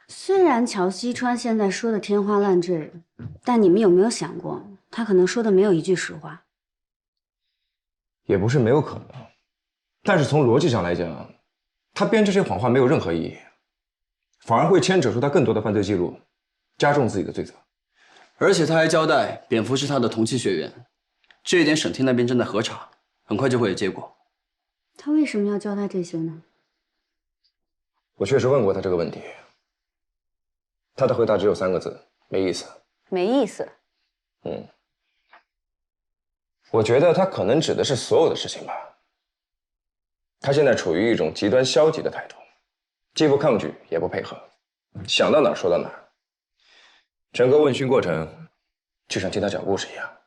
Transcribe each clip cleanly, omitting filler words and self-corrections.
虽然乔西川现在说的天花乱坠，但你们有没有想过，他可能说的没有一句实话？也不是没有可能，但是从逻辑上来讲，他编这些谎话没有任何意义，反而会牵扯出他更多的犯罪记录，加重自己的罪责。而且他还交代蝙蝠是他的同期学员，这一点省厅那边正在核查，很快就会有结果。他为什么要交代这些呢？我确实问过他这个问题，他的回答只有3个字：没意思。没意思。我觉得他可能指的是所有的事情吧。他现在处于一种极端消极的态度，既不抗拒也不配合，想到哪儿说到哪儿。整个问讯过程就像听他讲故事一样。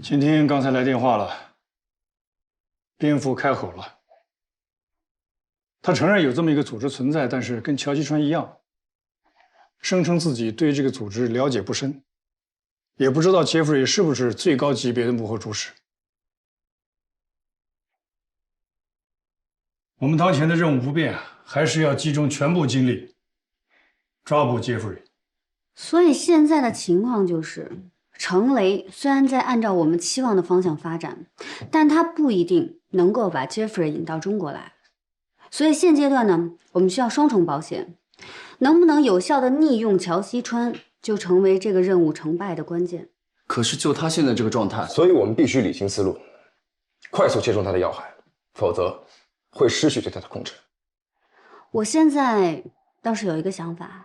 倾听刚才来电话了，蝙蝠开口了。他承认有这么一个组织存在，但是跟乔西川一样，声称自己对这个组织了解不深，也不知道杰弗瑞是不是最高级别的幕后主使。我们当前的任务不变，还是要集中全部精力抓捕杰弗瑞。所以现在的情况就是，程雷虽然在按照我们期望的方向发展，但他不一定能够把 Jeffrey 引到中国来。所以现阶段呢，我们需要双重保险，能不能有效的逆用乔西川，就成为这个任务成败的关键。可是就他现在这个状态，所以我们必须理清思路，快速切中他的要害，否则会失去对他的控制。我现在倒是有一个想法。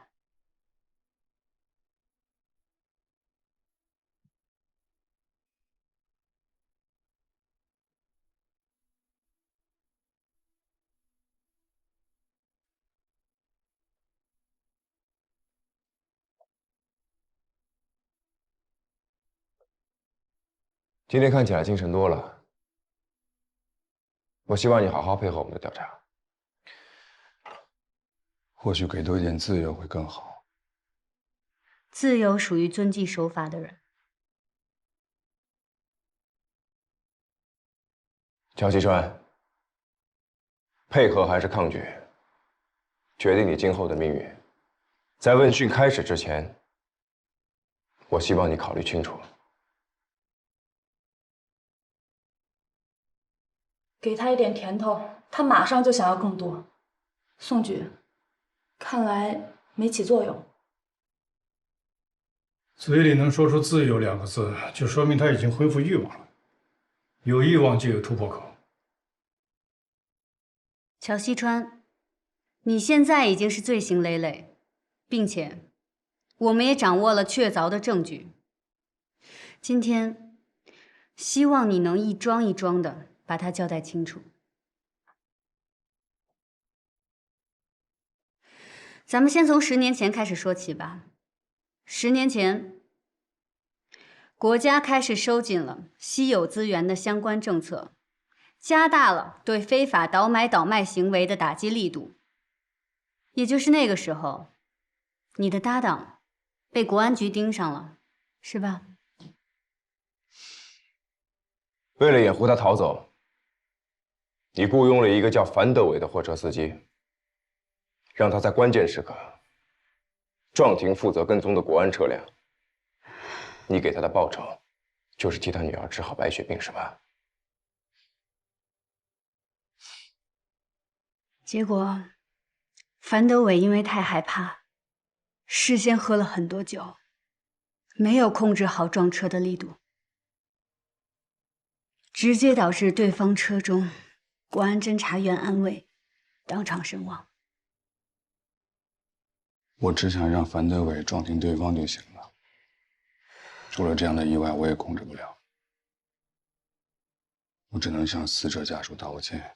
今天看起来精神多了，我希望你好好配合我们的调查。或许给多一点自由会更好。自由属于遵纪守法的人。乔西川，配合还是抗拒，决定你今后的命运。在问讯开始之前，我希望你考虑清楚。给他一点甜头，他马上就想要更多。宋局，看来没起作用。嘴里能说出自由2个字，就说明他已经恢复欲望了。有欲望就有突破口。乔西川，你现在已经是罪行累累，并且我们也掌握了确凿的证据。今天，希望你能一桩一桩的把它交代清楚。咱们先从10年前开始说起吧。10年前，国家开始收紧了稀有资源的相关政策，加大了对非法倒买倒卖行为的打击力度。也就是那个时候，你的搭档被国安局盯上了，是吧？为了掩护他逃走，你雇佣了一个叫樊德伟的货车司机，让他在关键时刻撞停负责跟踪的国安车辆。你给他的报酬，就是替他女儿治好白血病，是吧？结果，樊德伟因为太害怕，事先喝了很多酒，没有控制好撞车的力度，直接导致对方车中国安侦查员安慰，当场身亡。我只想让樊德伟撞停对方就行了。出了这样的意外，我也控制不了。我只能向死者家属道个歉。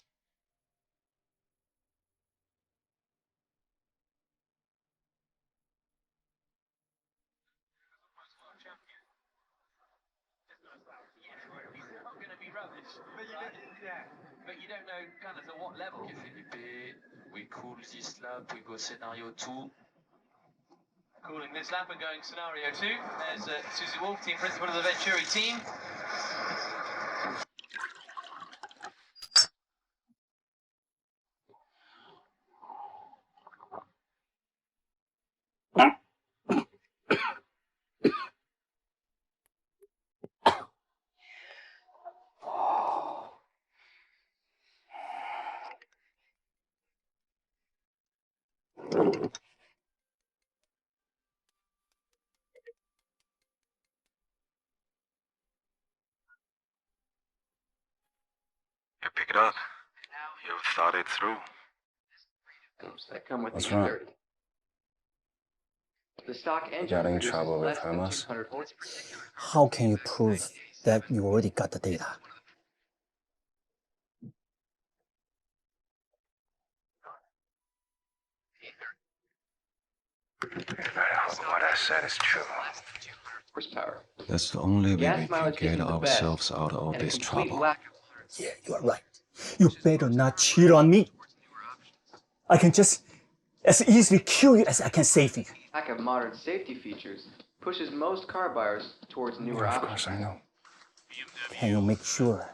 Calling this lap and going scenario 2. There's Susie Wolf, team principal of the Venturi team. You pick it up. You've thought it through. What's wrong? The stock engine Got in produces trouble with less than Hermes? 200 horsepower. How can you prove that you already got the data? What I said is true. Horsepower. That's the only way Gas we can mileage get isn't the best, ourselves out of all and a this complete trouble. lack of Yeah, you are right. You better not cheat on me. I can just as easily kill you as I can save you. lack of modern safety features pushes most car buyers towards newer Of options. course, I know. Can you make sure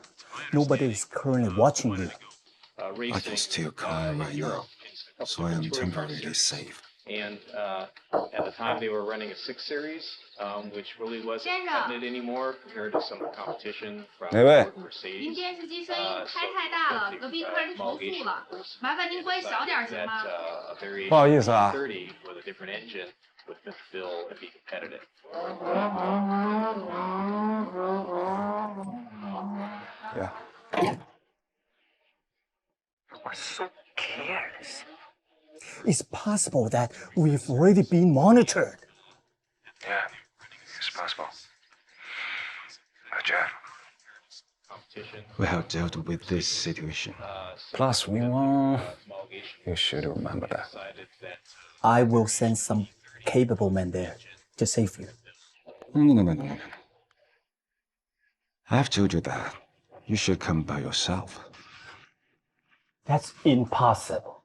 nobody is currently watching you? I can still come right now, so I am temporarily safe. And at the time, they were running a 6 Series, which really wasn't cutting it anymore compared to some of the competition from Ford and Mercedes. 您电视机声音开太大了，隔壁客人投诉了，麻烦您关小点行吗？不好意思啊。 30 with a different engine would fulfill and be competitive. Yeah. We're so careless. It's possible that we've already been monitored. Yeah, it's possible. But Jeff, Competition. We have dealt with this situation. So Plus, we won. You should remember that. decided that I will send some capable men there to save you. No. I've told you that. You should come by yourself. That's impossible.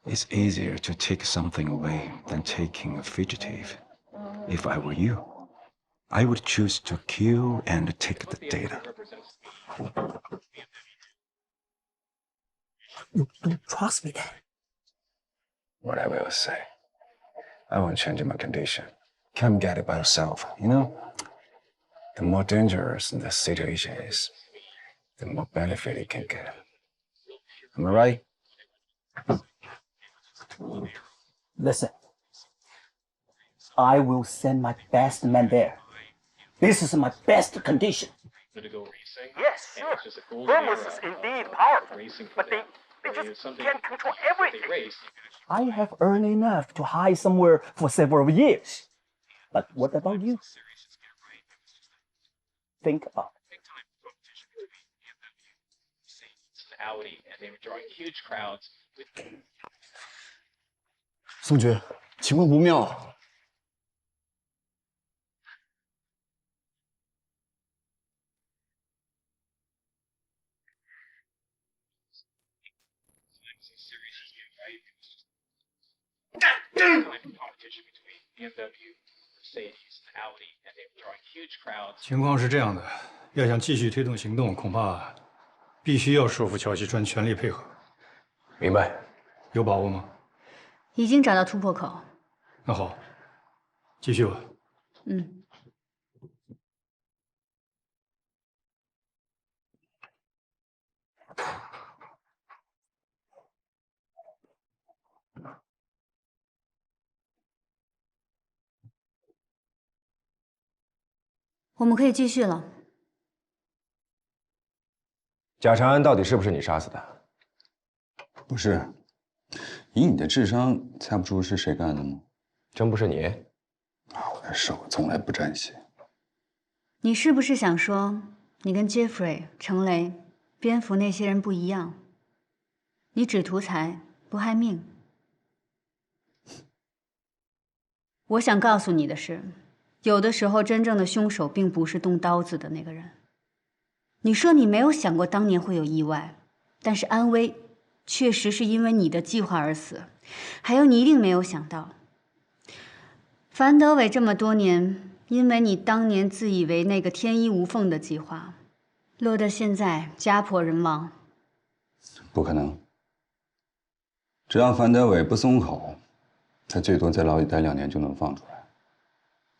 It's easier to take something away than taking a fugitive. If I were you, I would choose to kill and take the data. You don't trust me then. Whatever you say, I won't change my condition. Come get it by yourself, you know? The more dangerous the situation is, the more benefit it can get. Am I right? Listen, I will send my best man there. This is my best condition. to go racing. Yes, and sure. it's just a golden Ramos era is of, indeed powerful, racing for but them. they It was just something can't control they everything. race. I have earned enough to hide somewhere for several years. But what about you? Think about it. Audi, and they were drawing huge crowds. With 宋局，情况不妙。competition between BMW, Mercedes, and Audi, and they were drawing huge crowds. 情况是这样的，要想继续推动行动，恐怕必须要说服乔西川全力配合。明白。有把握吗？已经找到突破口。那好，继续吧。嗯。我们可以继续了。贾长安到底是不是你杀死的？不是，以你的智商，猜不出是谁干的吗？真不是你？我的事我从来不沾血。你是不是想说，你跟 Jeffrey、程雷、蝙蝠那些人不一样？你只图财，不害命。我想告诉你的是，有的时候真正的凶手并不是动刀子的那个人。你说你没有想过当年会有意外，但是安危确实是因为你的计划而死。还有，你一定没有想到，樊德伟这么多年，因为你当年自以为那个天衣无缝的计划，落得现在家破人亡。不可能。只要樊德伟不松口，他最多在牢里待2年就能放出来。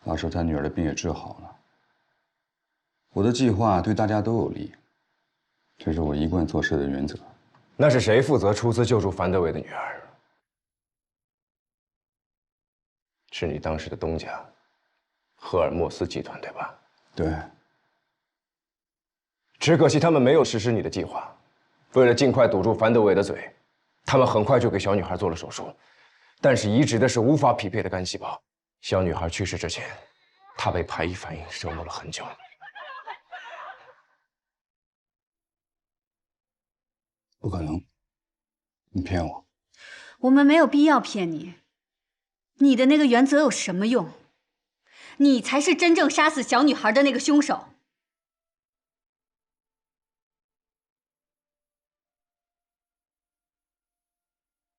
到时候他女儿的病也治好了。我的计划对大家都有利，这是我一贯做事的原则。那是谁负责出资救助樊德伟的女儿？是你当时的东家，赫尔墨斯集团，对吧？对。只可惜他们没有实施你的计划。为了尽快堵住樊德伟的嘴，他们很快就给小女孩做了手术，但是移植的是无法匹配的干细胞。小女孩去世之前，她被排异反应折磨了很久。不可能，你骗我！我们没有必要骗你。你的那个原则有什么用？你才是真正杀死小女孩的那个凶手。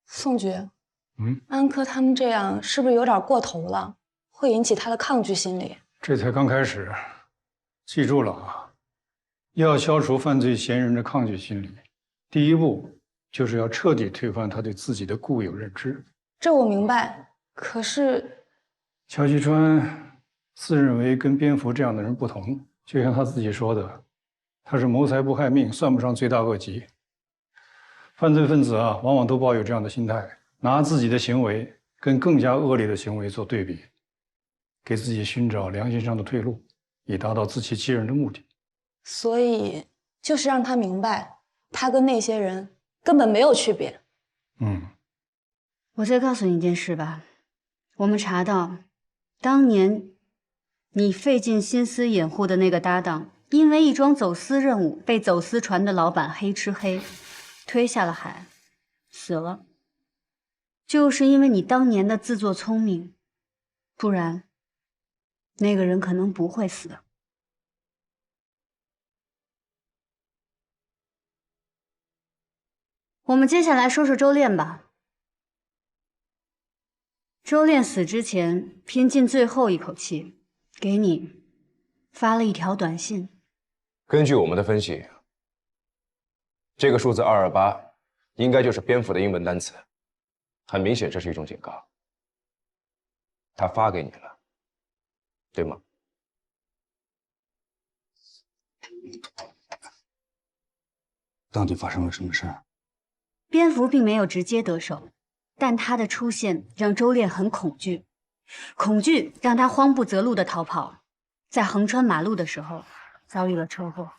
宋局，安科他们这样是不是有点过头了？会引起他的抗拒心理。这才刚开始，记住了啊！要消除犯罪嫌疑人的抗拒心理，第一步就是要彻底推翻他对自己的固有认知。这我明白，可是乔西川自认为跟蝙蝠这样的人不同，就像他自己说的，他是谋财不害命，算不上罪大恶极。犯罪分子啊，往往都抱有这样的心态，拿自己的行为跟更加恶劣的行为做对比，给自己寻找良心上的退路，以达到自欺欺人的目的。所以就是让他明白，他跟那些人根本没有区别。我再告诉你一件事吧，我们查到，当年你费尽心思掩护的那个搭档，因为一桩走私任务被走私船的老板黑吃黑，推下了海，死了。就是因为你当年的自作聪明，不然那个人可能不会死。我们接下来说说周炼吧。周炼死之前，拼尽最后一口气，给你发了一条短信。根据我们的分析，这个数字228应该就是蝙蝠的英文单词，很明显这是一种警告。他发给你了，对吗？到底发生了什么事？蝙蝠并没有直接得手，但他的出现让周炼很恐惧，恐惧让他慌不择路地逃跑，在横穿马路的时候遭遇了车祸。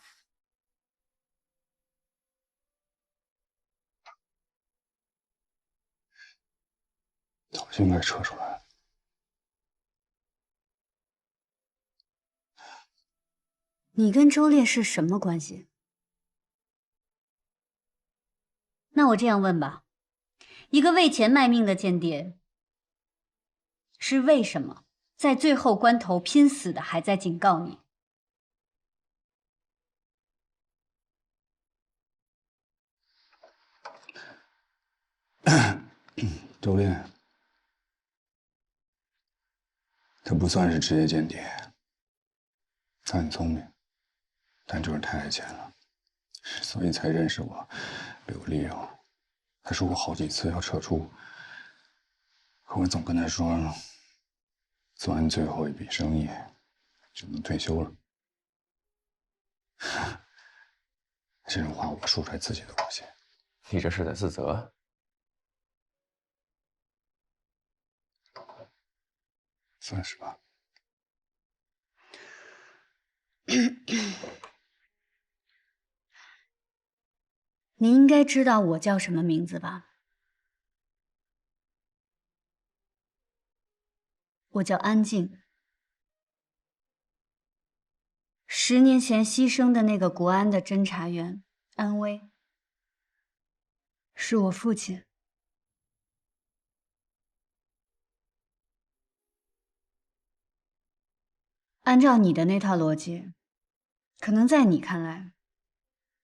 早就应该撤出来。你跟周炼是什么关系？那我这样问吧，一个为钱卖命的间谍，是为什么在最后关头拼死的还在警告你？周炼，他不算是职业间谍，他很聪明，但就是太爱钱了，所以才认识我，被我利用。他说过好几次要撤出，可我总跟他说，做完最后一笔生意就能退休了。这种话我说出来自己都不信。你这是在自责？算是吧。你应该知道我叫什么名字吧？我叫安静。10年前牺牲的那个国安的侦查员安威，是我父亲。按照你的那套逻辑，可能在你看来，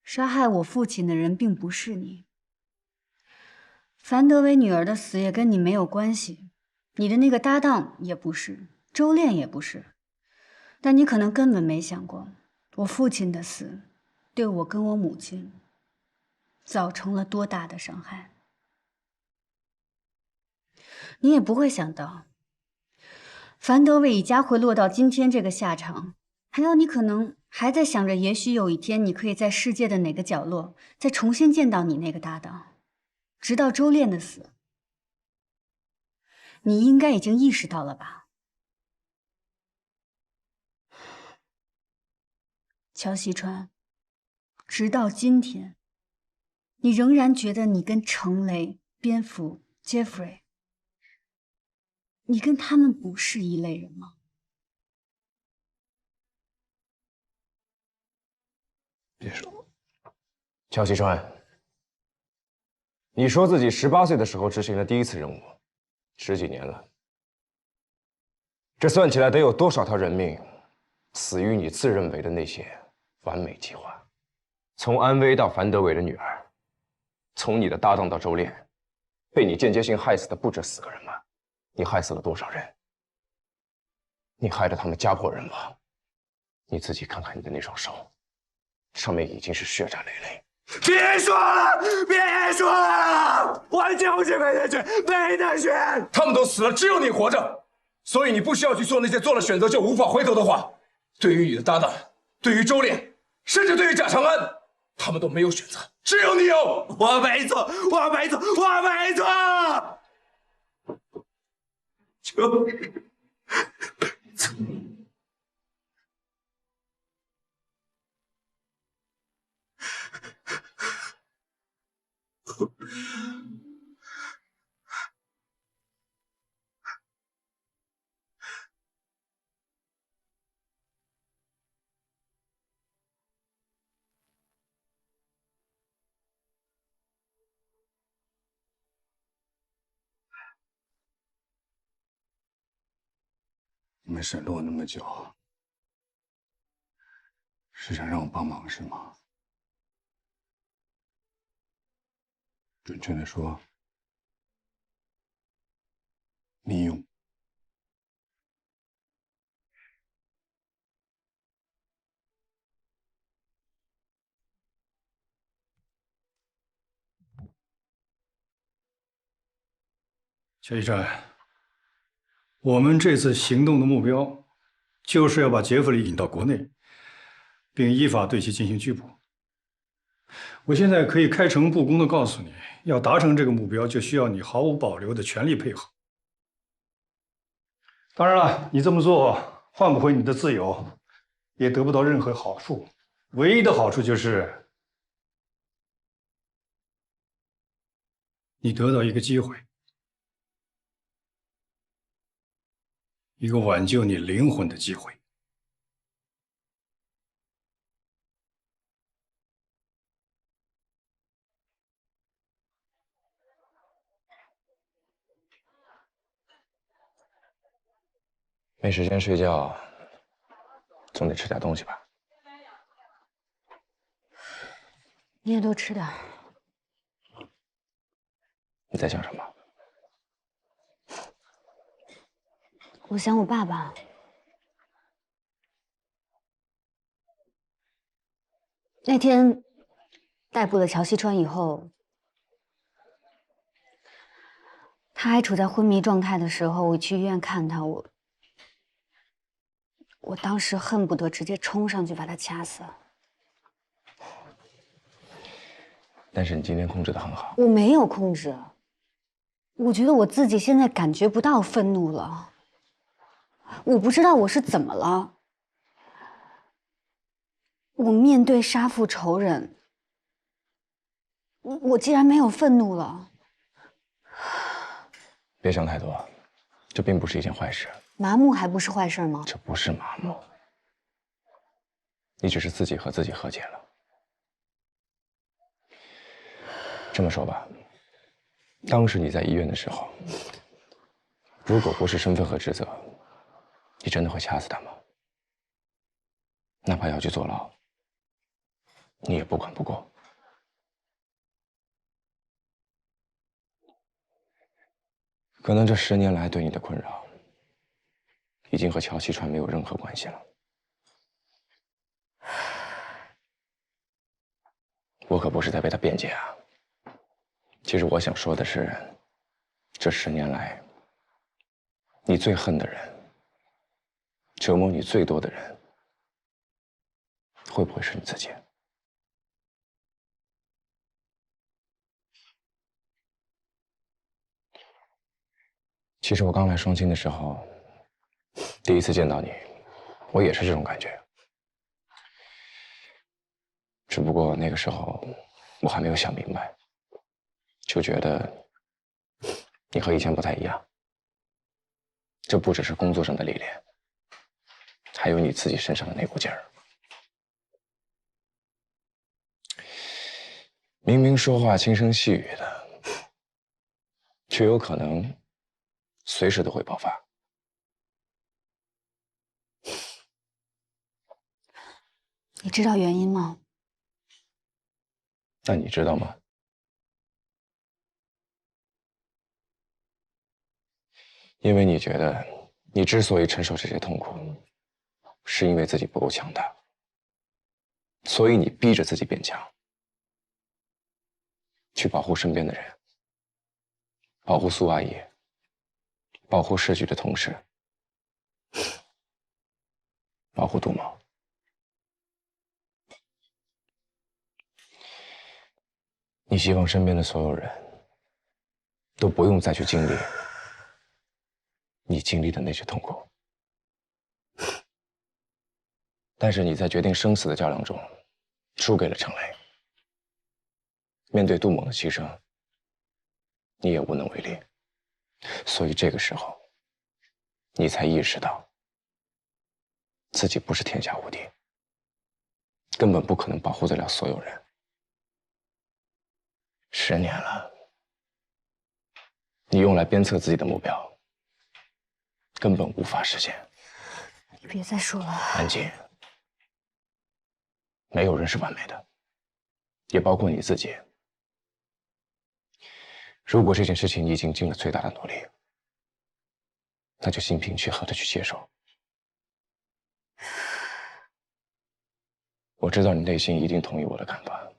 杀害我父亲的人并不是你。樊德伟女儿的死也跟你没有关系，你的那个搭档也不是，周炼也不是。但你可能根本没想过，我父亲的死对我跟我母亲造成了多大的伤害。你也不会想到，樊德伟一家会落到今天这个下场，还有你可能还在想着，也许有一天你可以在世界的哪个角落再重新见到你那个搭档，直到周炼的死。你应该已经意识到了吧？乔西川，直到今天，你仍然觉得你跟程雷、蝙蝠、Jeffrey， 你跟他们不是一类人吗？别说，乔西川，你说自己18岁的时候执行了第一次任务，10几年了，这算起来得有多少条人命死于你自认为的那些完美计划？从安薇到樊德伟的女儿，从你的搭档到周炼，被你间接性害死的不止4个人吗？你害死了多少人？你害得他们家破人亡，你自己看看你的那双手，上面已经是血债累累。别说了，别说了，我就是没得选，没得选。他们都死了，只有你活着，所以你不需要去做那些做了选择就无法回头的话。对于你的搭档，对于周炼，甚至对于贾长安，他们都没有选择，只有你有。我没错，我没错，我没错，就是没错。你们审了我那么久，是想让我帮忙是吗？准确的说，利用。乔一山，我们这次行动的目标，就是要把杰弗里引到国内，并依法对其进行拘捕。我现在可以开诚布公地告诉你，要达成这个目标，就需要你毫无保留的全力配合。当然了，你这么做换不回你的自由，也得不到任何好处。唯一的好处就是你得到一个机会，一个挽救你灵魂的机会。没时间睡觉，总得吃点东西吧？你也多吃点。你在想什么？我想我爸爸。那天逮捕了乔西川以后，他还处在昏迷状态的时候，我去医院看他，我当时恨不得直接冲上去把他掐死。但是你今天控制得很好。我没有控制，我觉得我自己现在感觉不到愤怒了，我不知道我是怎么了。我面对杀父仇人，我竟然没有愤怒了。别想太多，这并不是一件坏事。麻木还不是坏事吗？这不是麻木，你只是自己和自己和解了。这么说吧，当时你在医院的时候，如果不是身份和职责，你真的会掐死他吗？哪怕要去坐牢，你也不管不顾。可能这10年来对你的困扰，已经和乔西川没有任何关系了。我可不是在为他辩解啊。其实我想说的是，这10年来，你最恨的人，折磨你最多的人，会不会是你自己？其实我刚来双清的时候，第一次见到你，我也是这种感觉。只不过那个时候我还没有想明白，就觉得你和以前不太一样。这不只是工作上的历练，还有你自己身上的那股劲儿。明明说话轻声细语的，却有可能随时都会爆发。你知道原因吗？那你知道吗？因为你觉得你之所以承受这些痛苦，是因为自己不够强大，所以你逼着自己变强，去保护身边的人，保护苏阿姨，保护市局的同事，保护杜某。你希望身边的所有人都不用再去经历你经历的那些痛苦，但是你在决定生死的较量中输给了程雷。面对杜某的牺牲，你也无能为力，所以这个时候，你才意识到自己不是天下无敌，根本不可能保护得了所有人。10年了，你用来鞭策自己的目标，根本无法实现。你别再说了。安静。没有人是完美的，也包括你自己。如果这件事情你已经尽了最大的努力，那就心平气和的去接受。我知道你内心一定同意我的看法，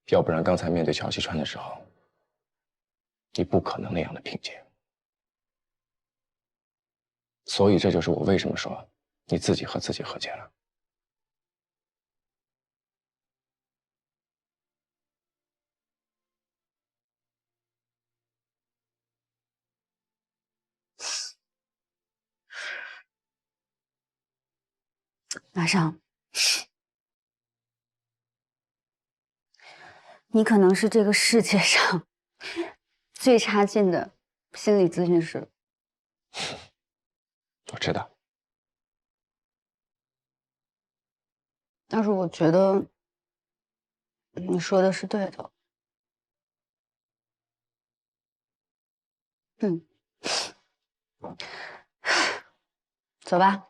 要不然刚才面对乔西川的时候，你不可能那样的平静。所以这就是我为什么说你自己和自己和解了。马上，你可能是这个世界上最差劲的心理咨询师。我知道，但是我觉得你说的是对的。走吧，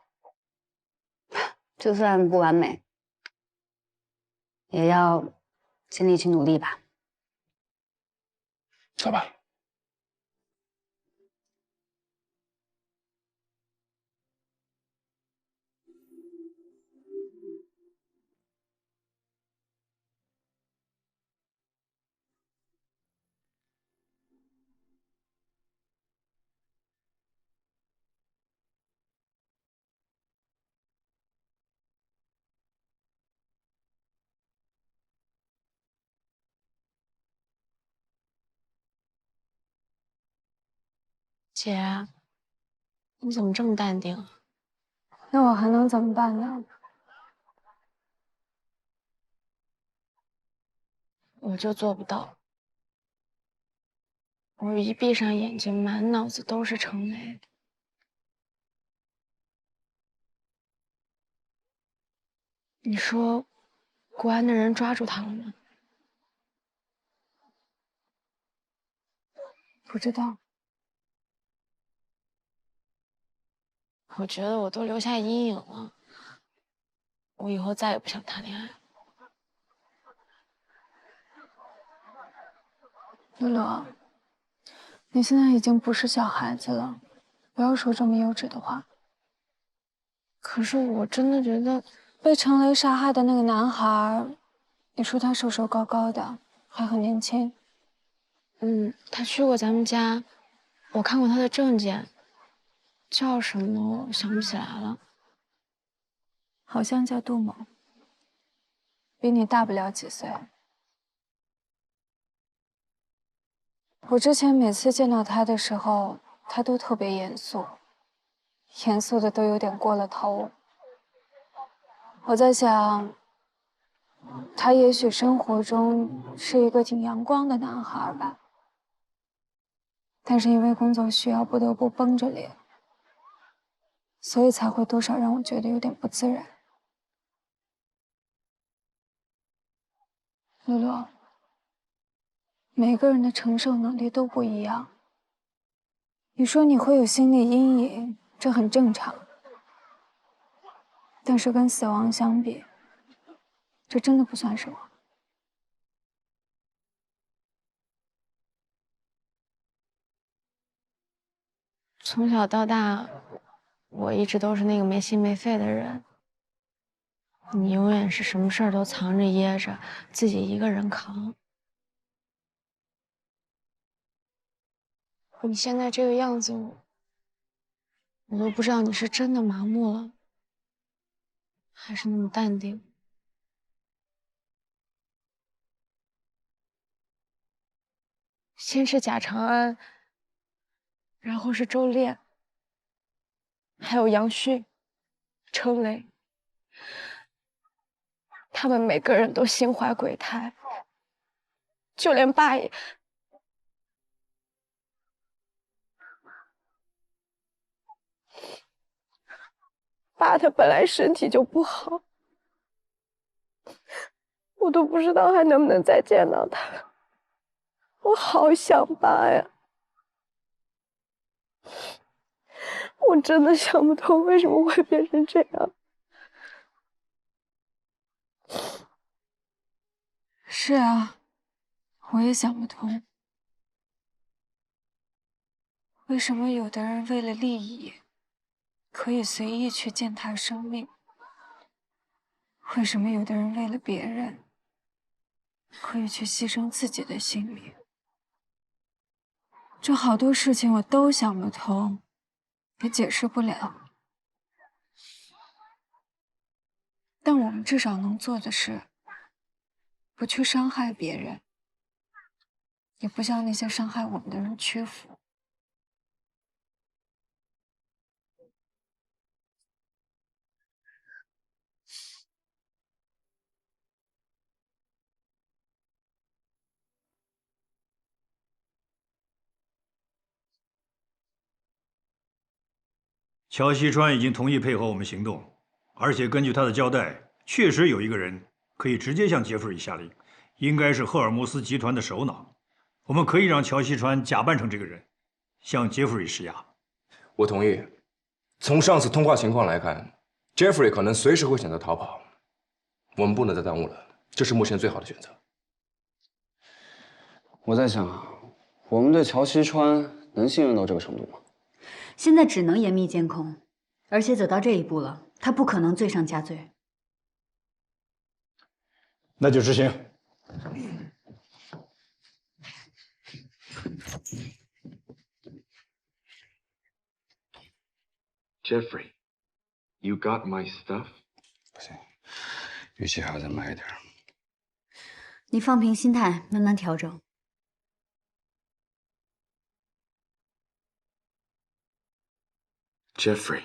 就算不完美，也要尽力去努力吧。走吧。姐，你怎么这么淡定啊？那我还能怎么办呢？我就做不到。我一闭上眼睛，满脑子都是程雷。你说，国安的人抓住他了吗？不知道。我觉得我都留下阴影了。我以后再也不想谈恋爱。乐乐，你现在已经不是小孩子了，不要说这么幼稚的话。可是我真的觉得，被程雷杀害的那个男孩，你说他瘦瘦高高的，还很年轻。他去过咱们家，我看过他的证件，叫什么我想不起来了。好像叫杜某，比你大不了几岁。我之前每次见到他的时候，他都特别严肃，严肃的都有点过了头。我在想，他也许生活中是一个挺阳光的男孩吧，但是因为工作需要，不得不绷着脸，所以才会多少让我觉得有点不自然。露露，每个人的承受能力都不一样。你说你会有心理阴影，这很正常。但是跟死亡相比，这真的不算什么。从小到大，我一直都是那个没心没肺的人。你永远是什么事儿都藏着掖着，自己一个人扛。你现在这个样子，我都不知道你是真的麻木了，还是那么淡定。先是贾长安，然后是周烈，还有杨旭、程雷，他们每个人都心怀鬼胎，就连爸也。爸他本来身体就不好，我都不知道还能不能再见到他。我好想爸呀！我真的想不通为什么会变成这样。是啊，我也想不通，为什么有的人为了利益，可以随意去践踏生命？为什么有的人为了别人，可以去牺牲自己的性命？这好多事情我都想不通，也解释不了。但我们至少能做的是，不去伤害别人，也不向那些伤害我们的人屈服。乔西川已经同意配合我们行动，而且根据他的交代，确实有一个人可以直接向杰弗里下令，应该是赫尔墨斯集团的首脑。我们可以让乔西川假扮成这个人，向杰弗里施压。我同意。从上次通话情况来看，Jeffrey 可能随时会选择逃跑，我们不能再耽误了，这是目前最好的选择。我在想啊，我们对乔西川能信任到这个程度吗？现在只能严密监控，而且走到这一步了，他不可能罪上加罪。那就执行。Jeffrey, you got my stuff? 不行，语气还要再慢一点。你放平心态，慢慢调整。Jeffrey,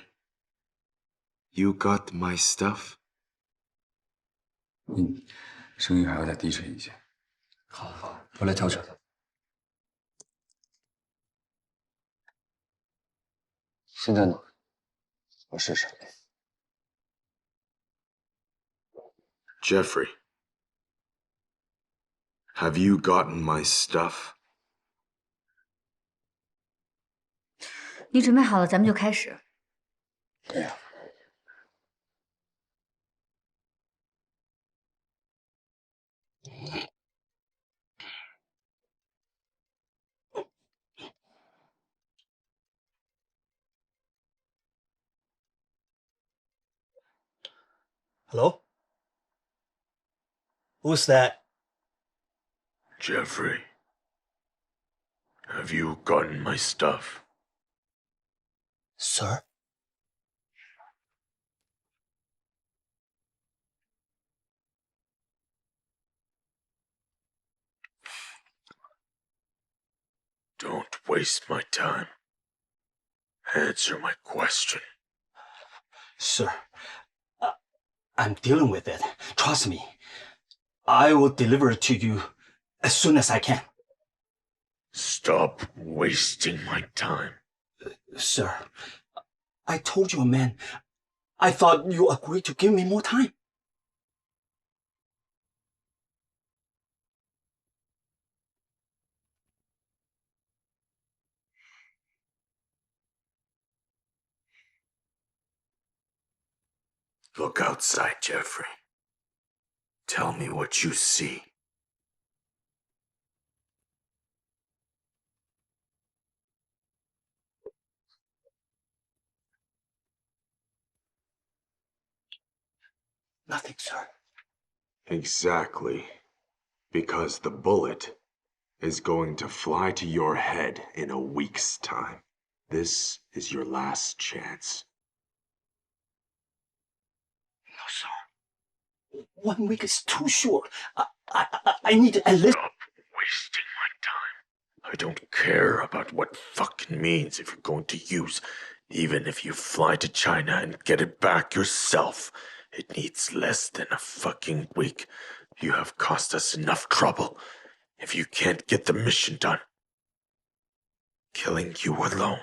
you got my stuff? 声音还要再低沉一些。好，我来调整。现在呢？我试试。Jeffrey, have you gotten my stuff? 你准备好了，咱们就开始。对呀。Hello? Who's that? Jeffrey, have you gotten my stuff? Sir? Don't waste my time. Answer my question. Sir, I'm dealing with it. Trust me. I will deliver it to you as soon as I can. Stop wasting my time. Sir, I told you, man. I thought you agreed to give me more time. Look outside, Jeffrey. Tell me what you see. Nothing, sir. Exactly. Because the bullet is going to fly to your head in a week's time. This is your last chance. No, sir. 1 week is too short. I need at least... Stop wasting my time. I don't care about what fucking means if you're going to use. Even if you fly to China and get it back yourself, it needs less than a fucking week. You have cost us enough trouble. If you can't get the mission done, killing you alone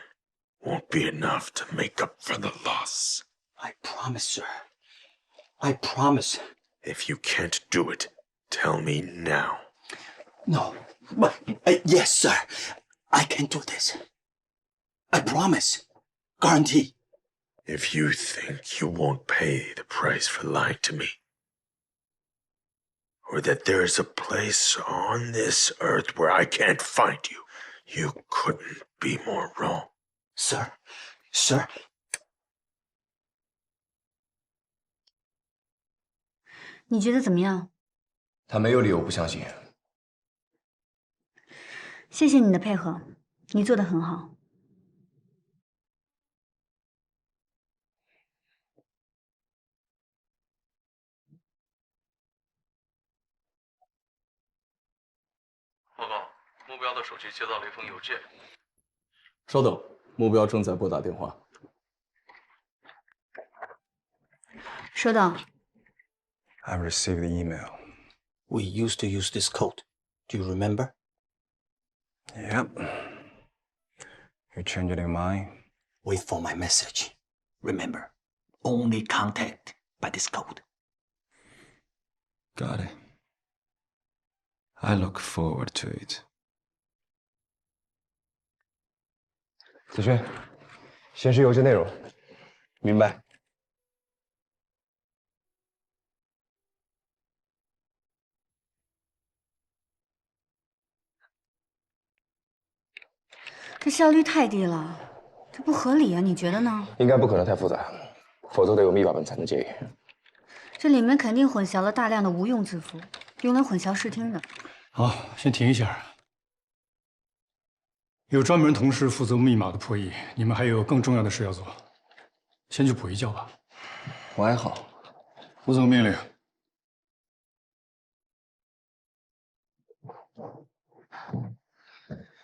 won't be enough to make up for the loss. I promise, sir. I promise. If you can't do it, tell me now. No, but yes, sir. I can do this. I promise. Guarantee. If you think you won't pay the price for lying to me, or that there is a place on this earth where I can't find you, you couldn't be more wrong. Sir, sir.你觉得怎么样？他没有理由不相信。谢谢你的配合，你做得很好。报告，目标的手机接到了一封邮件。稍等，目标正在拨打电话。收到。I received the email. We used to use this code. Do you remember? Yep. You changed your mind? Wait for my message. Remember, only contact by this code. Got it. I look forward to it. 子轩，显示邮件内容。明白。这效率太低了，这不合理啊！你觉得呢？应该不可能太复杂，否则得有密码本才能介意。这里面肯定混淆了大量的无用字符，用来混淆视听的。好，先停一下。有专门同事负责密码的破译，你们还有更重要的事要做，先去补一觉吧。我还好。服从命令。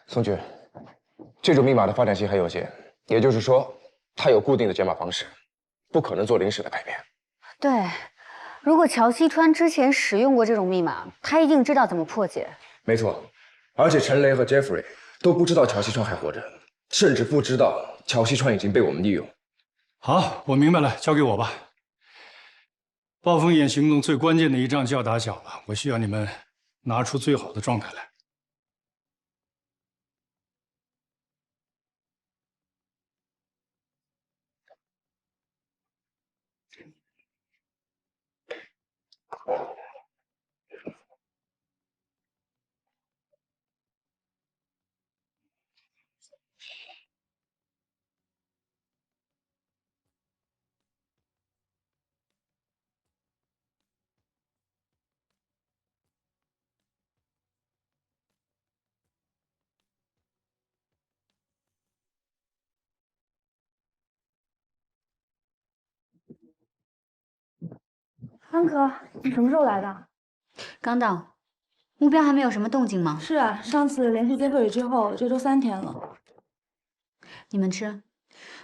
宋局，这种密码的发展性很有限，也就是说，它有固定的解码方式，不可能做临时的改变。对，如果乔西川之前使用过这种密码，他一定知道怎么破解。没错，而且陈雷和 Jeffrey 都不知道乔西川还活着，甚至不知道乔西川已经被我们利用。好，我明白了，交给我吧。暴风眼行动最关键的一仗就要打响了，我需要你们拿出最好的状态来。安可，你什么时候来的？刚到。目标还没有什么动静吗？是啊，上次联系 Jeffrey 之后，这都3天了。你们吃。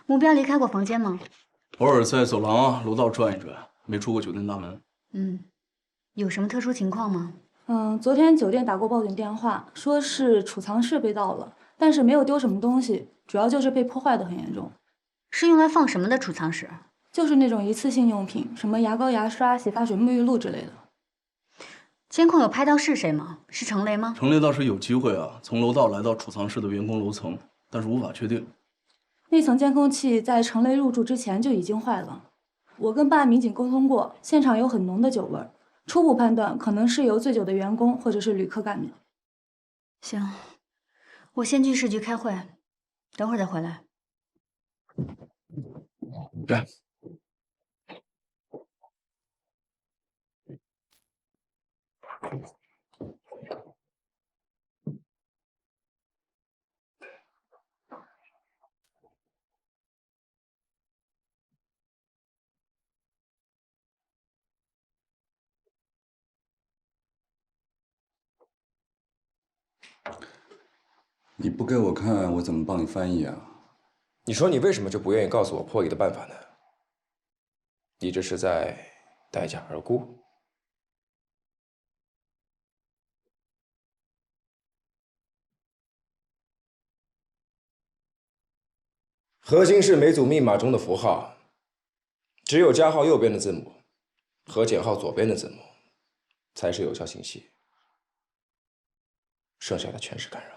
目标离开过房间吗？偶尔在走廊啊、楼道转一转，没出过酒店大门。有什么特殊情况吗？昨天酒店打过报警电话，说是储藏室被盗了，但是没有丢什么东西，主要就是被破坏的很严重。是用来放什么的储藏室？就是那种一次性用品，什么牙膏、牙刷、洗发水、沐浴露之类的。监控有拍到是谁吗？是程雷吗？程雷倒是有机会啊，从楼道来到储藏室的员工楼层，但是无法确定。那层监控器在程雷入住之前就已经坏了。我跟办案民警沟通过，现场有很浓的酒味儿，初步判断可能是由醉酒的员工或者是旅客干的。行，我先去市局开会，等会儿再回来。来。你不给我看，我怎么帮你翻译啊？你说你为什么就不愿意告诉我破译的办法呢？你这是在待价而沽？核心是每组密码中的符号，只有加号右边的字母和减号左边的字母才是有效信息，剩下的全是干扰。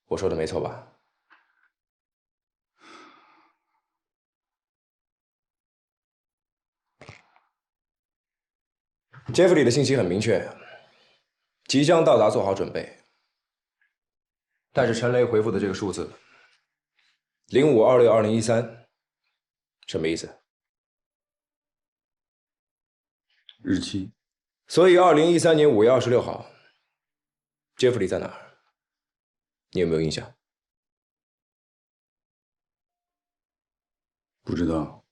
我说的没错吧？Jeffrey 的信息很明确，即将到达，做好准备。但是陈雷回复的这个数字05262013，什么意思？日期。所以2013年5月26号 ，Jeffrey 在哪儿？你有没有印象？不知道。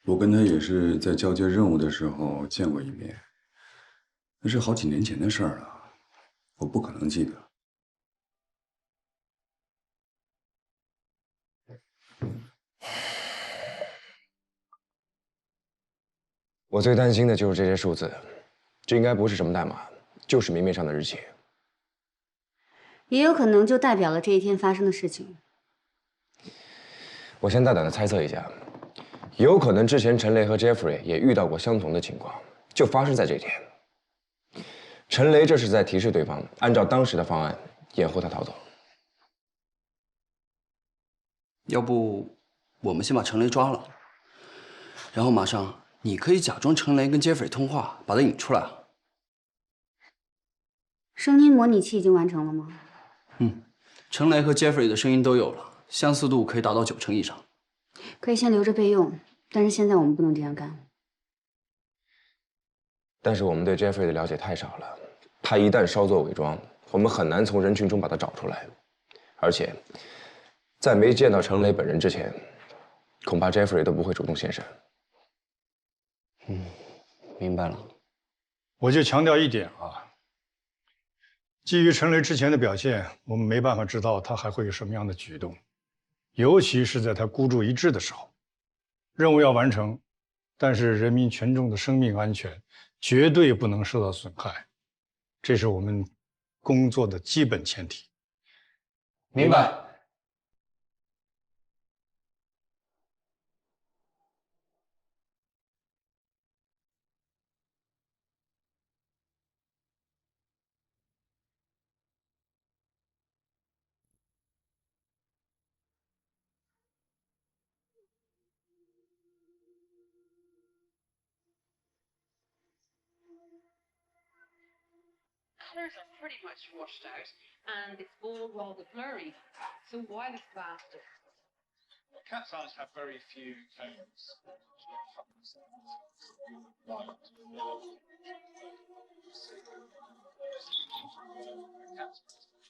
我跟他也是在交接任务的时候见过一面，那是好几年前的事儿了，我不可能记得。我最担心的就是这些数字，这应该不是什么代码，就是明面上的日期。也有可能就代表了这一天发生的事情。我先大胆的猜测一下，有可能之前陈雷和 Jeffrey 也遇到过相同的情况，就发生在这天。陈雷这是在提示对方，按照当时的方案掩护他逃走。要不我们先把程雷抓了，然后马上你可以假装程雷跟 Jeffrey 通话，把他引出来。声音模拟器已经完成了吗？程雷和 Jeffrey 的声音都有了，相似度可以达到90%以上。可以先留着备用，但是现在我们不能这样干。但是我们对 Jeffrey 的了解太少了，他一旦稍作伪装，我们很难从人群中把他找出来。而且，在没见到程雷本人之前，恐怕 Jeffrey 都不会主动现身。明白了。我就强调一点啊，基于陈雷之前的表现，我们没办法知道他还会有什么样的举动，尤其是在他孤注一掷的时候。任务要完成，但是人民群众的生命安全绝对不能受到损害，这是我们工作的基本前提。明白。Colors are pretty much washed out, and it's all rather blurry. So why this bastard? Well, cat's eyes have very few tones.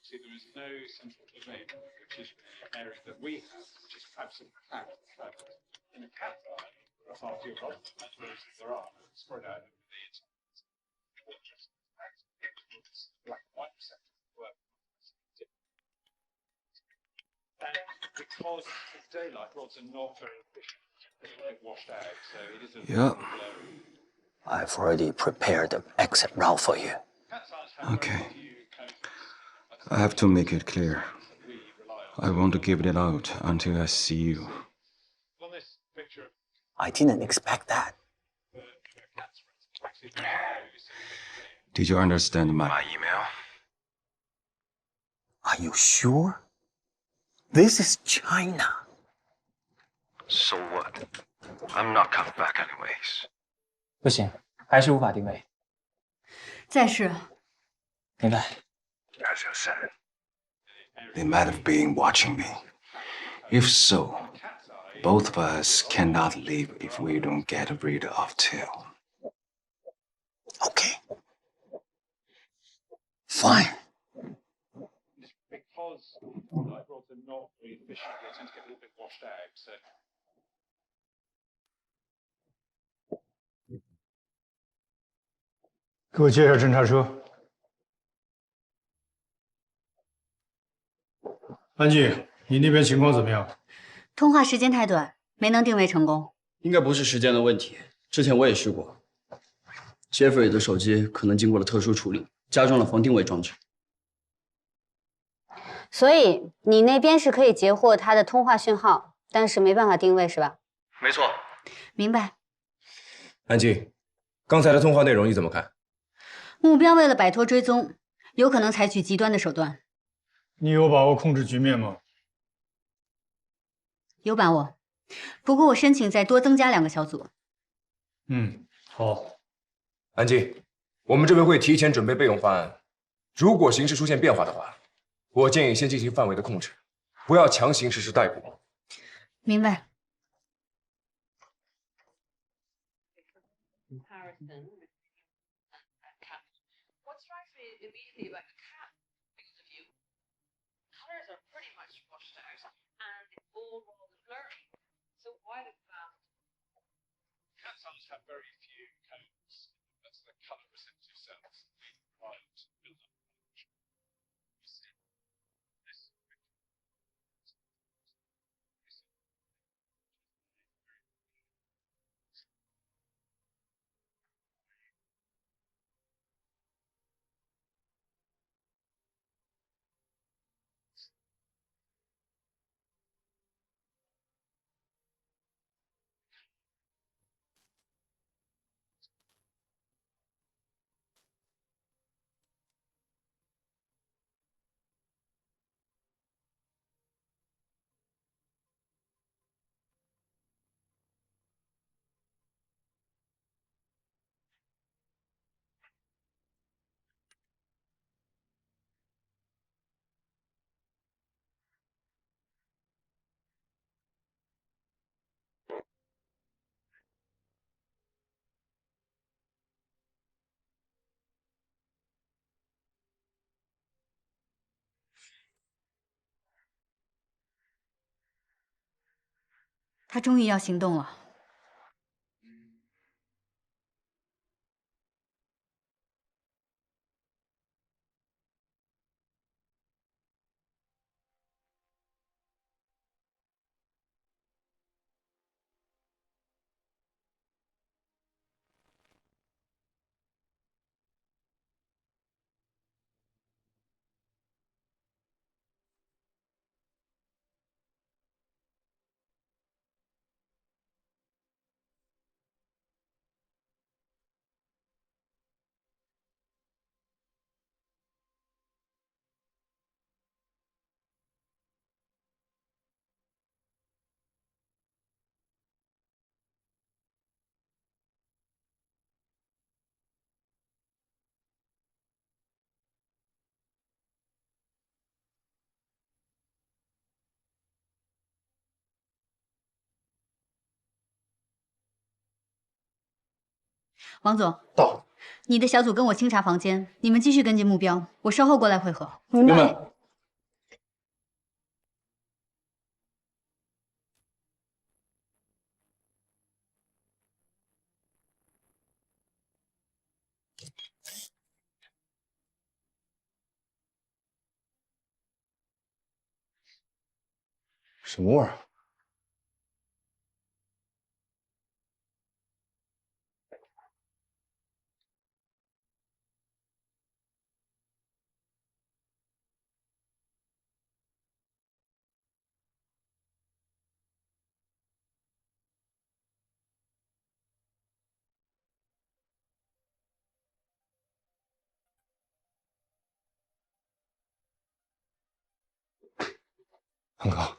See, there is no central domain, which is an area that we have, which is absolutely fact. In a cat's eye, Yeah. I've already prepared the exit route for you. Okay. I have to make it clear. I won't give it out until I see you. I didn't expect that. Did you understand my email? Are you sure? This is China. So what? I'm not coming back anyways. 不行，还是无法定位。再试。明白。 As you said, they might have been watching me. If so, both of us cannot leave if we don't get rid of Till. Okay. Fine. Because light rods are not very efficient, they tend to get a little bit washed out. So. 给我介绍侦察车。安静，你那边情况怎么样？通话时间太短，没能定位成功。应该不是时间的问题，之前我也试过。Jeffrey 的手机可能经过了特殊处理，加装了防定位装置。所以你那边是可以截获他的通话讯号，但是没办法定位，是吧？没错。明白。安静，刚才的通话内容你怎么看？目标为了摆脱追踪，有可能采取极端的手段。你有把握控制局面吗？有把握，不过我申请再多增加2个小组。好。安静，我们这边会提前准备备用方案，如果形势出现变化的话，我建议先进行范围的控制，不要强行实施逮捕。明白。What strikes me immediately about the cat, because of you, colors are pretty much washed out, and it's all rather blurry. So why the Cat's eyes have very few cones. That's the colour receptive cells. Right. Build up. You see this. 他终于要行动了。王总，到。你的小组跟我清查房间，你们继续跟进目标，我稍后过来会合。明白。什么味儿？很高。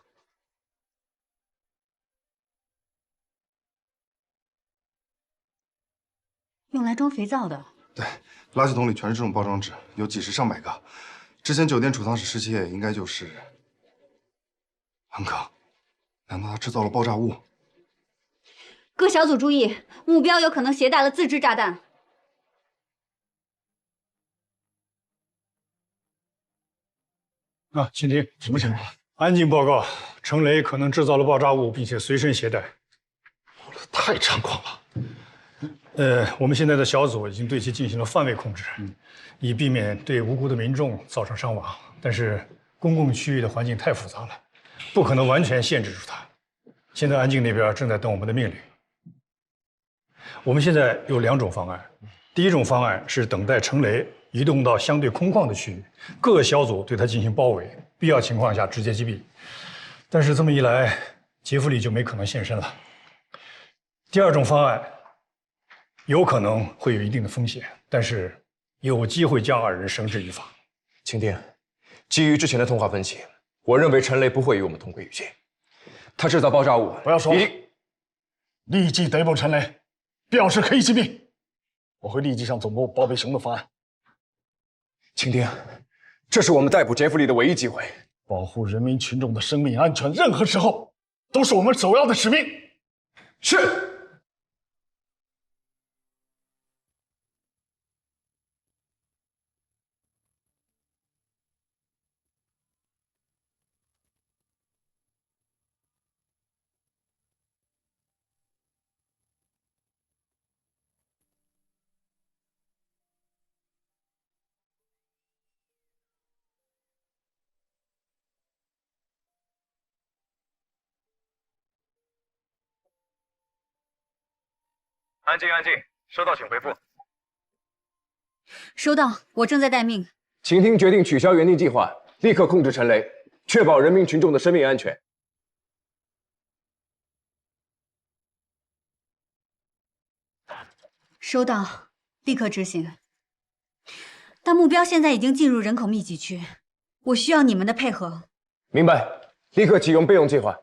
用来装肥皂的。对，垃圾桶里全是这种包装纸，有几十上百个。之前酒店储藏室失窃，应该就是恒可。难道他制造了爆炸物？各小组注意，目标有可能携带了自制炸弹。啊，请听，什么情况？安静报告，程雷可能制造了爆炸物，并且随身携带。太猖狂了。我们现在的小组已经对其进行了范围控制，以避免对无辜的民众造成伤亡。但是公共区域的环境太复杂了，不可能完全限制住他。现在安静那边正在等我们的命令。我们现在有2种方案，第一种方案是等待程雷移动到相对空旷的区域，各小组对他进行包围，必要情况下直接击毙。但是这么一来，杰弗里就没可能现身了。第二种方案有可能会有一定的风险，但是有机会将2人绳之以法。请听，基于之前的通话分析，我认为陈雷不会与我们同归于尽。他制造爆炸物，不要说了，立即逮捕陈雷，必要时可以击毙。我会立即向总部报备行动方案。请听，这是我们逮捕杰弗里的唯一机会。保护人民群众的生命安全，任何时候都是我们首要的使命。是。安静，安静，收到，请回复。收到，我正在待命。请听决定取消原定计划，立刻控制陈雷，确保人民群众的生命安全。收到，立刻执行。但目标现在已经进入人口密集区，我需要你们的配合。明白，立刻启用备用计划。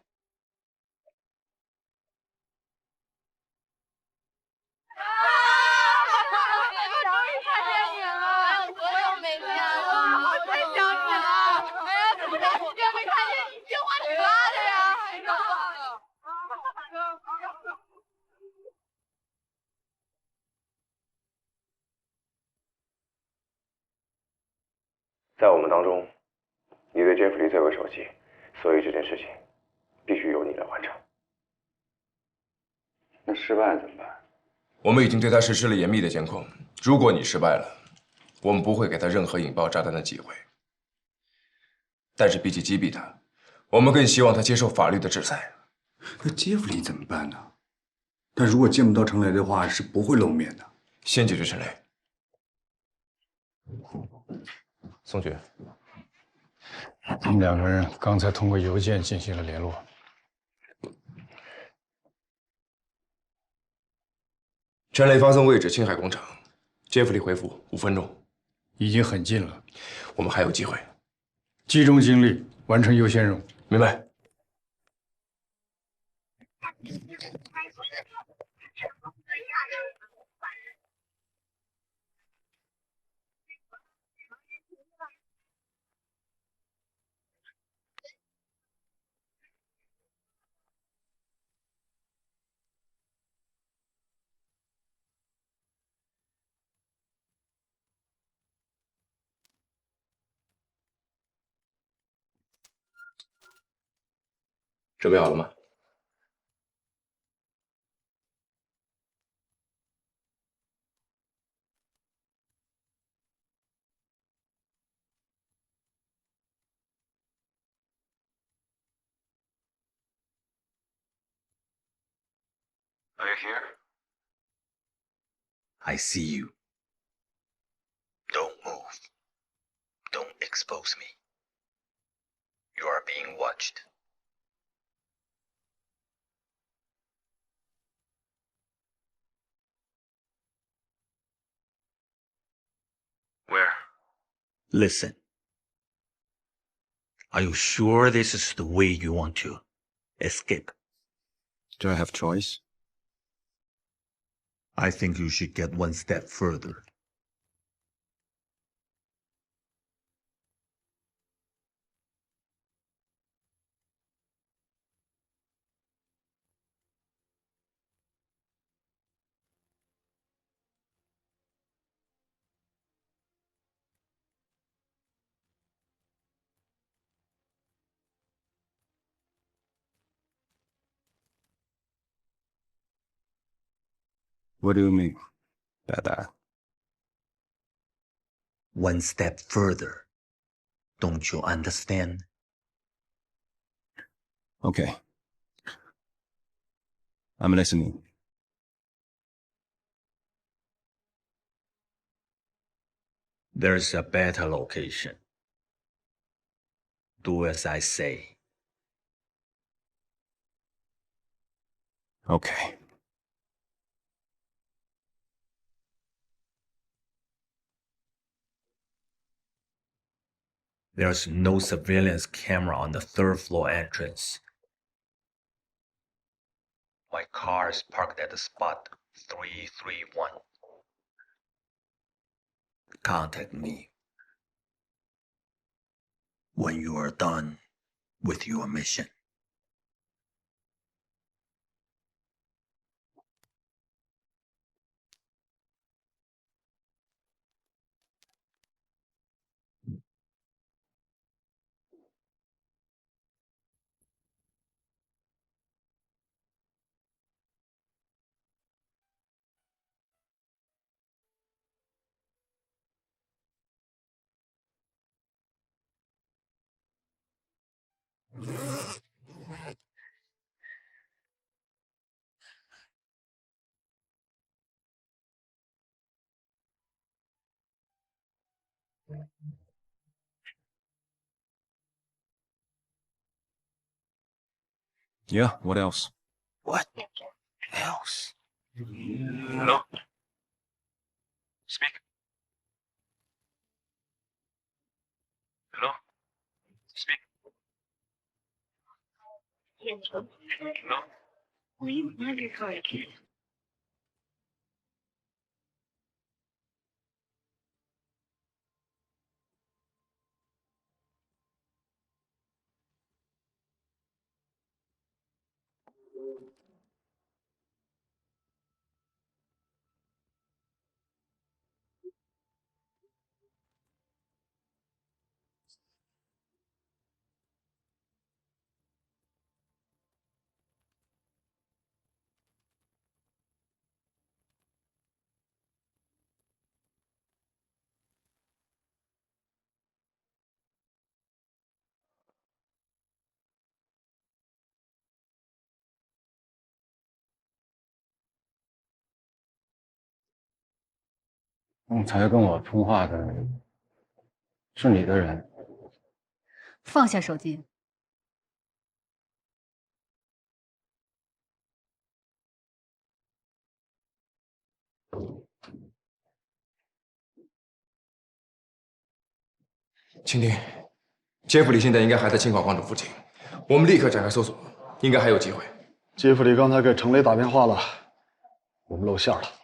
在我们当中，你对杰弗里最为熟悉，所以这件事情必须由你来完成。那失败怎么办？我们已经对他实施了严密的监控，如果你失败了，我们不会给他任何引爆炸弹的机会。但是比起击毙他，我们更希望他接受法律的制裁。那杰弗里怎么办呢？他如果见不到程雷的话，是不会露面的。先解决陈雷。宋局，他们2个人刚才通过邮件进行了联络。陈雷发送位置青海工厂，杰弗里回复5分钟，已经很近了，我们还有机会。集中精力完成优先任务。明白。准备好了吗？ Are you here? I see you. Don't move. Don't expose me. You are being watched. Where? Listen. Are you sure this is the way you want to escape? Do I have choice? I think you should get one step further. What do you mean by that? One step further. Don't you understand? Okay. I'm listening. There's a better location. Do as I say. Okay. There's no surveillance camera on the third floor entrance. My car is parked at the spot 331. Contact me when you are done with your mission. Yeah, what else? What else? Hello? Speak. Hello? Speak. Hello?刚才跟我通话的是你的人。放下手机。蜻蜓，杰弗里现在应该还在青考广场附近，我们立刻展开搜索，应该还有机会。杰弗里刚才给程雷打电话了，我们露馅了。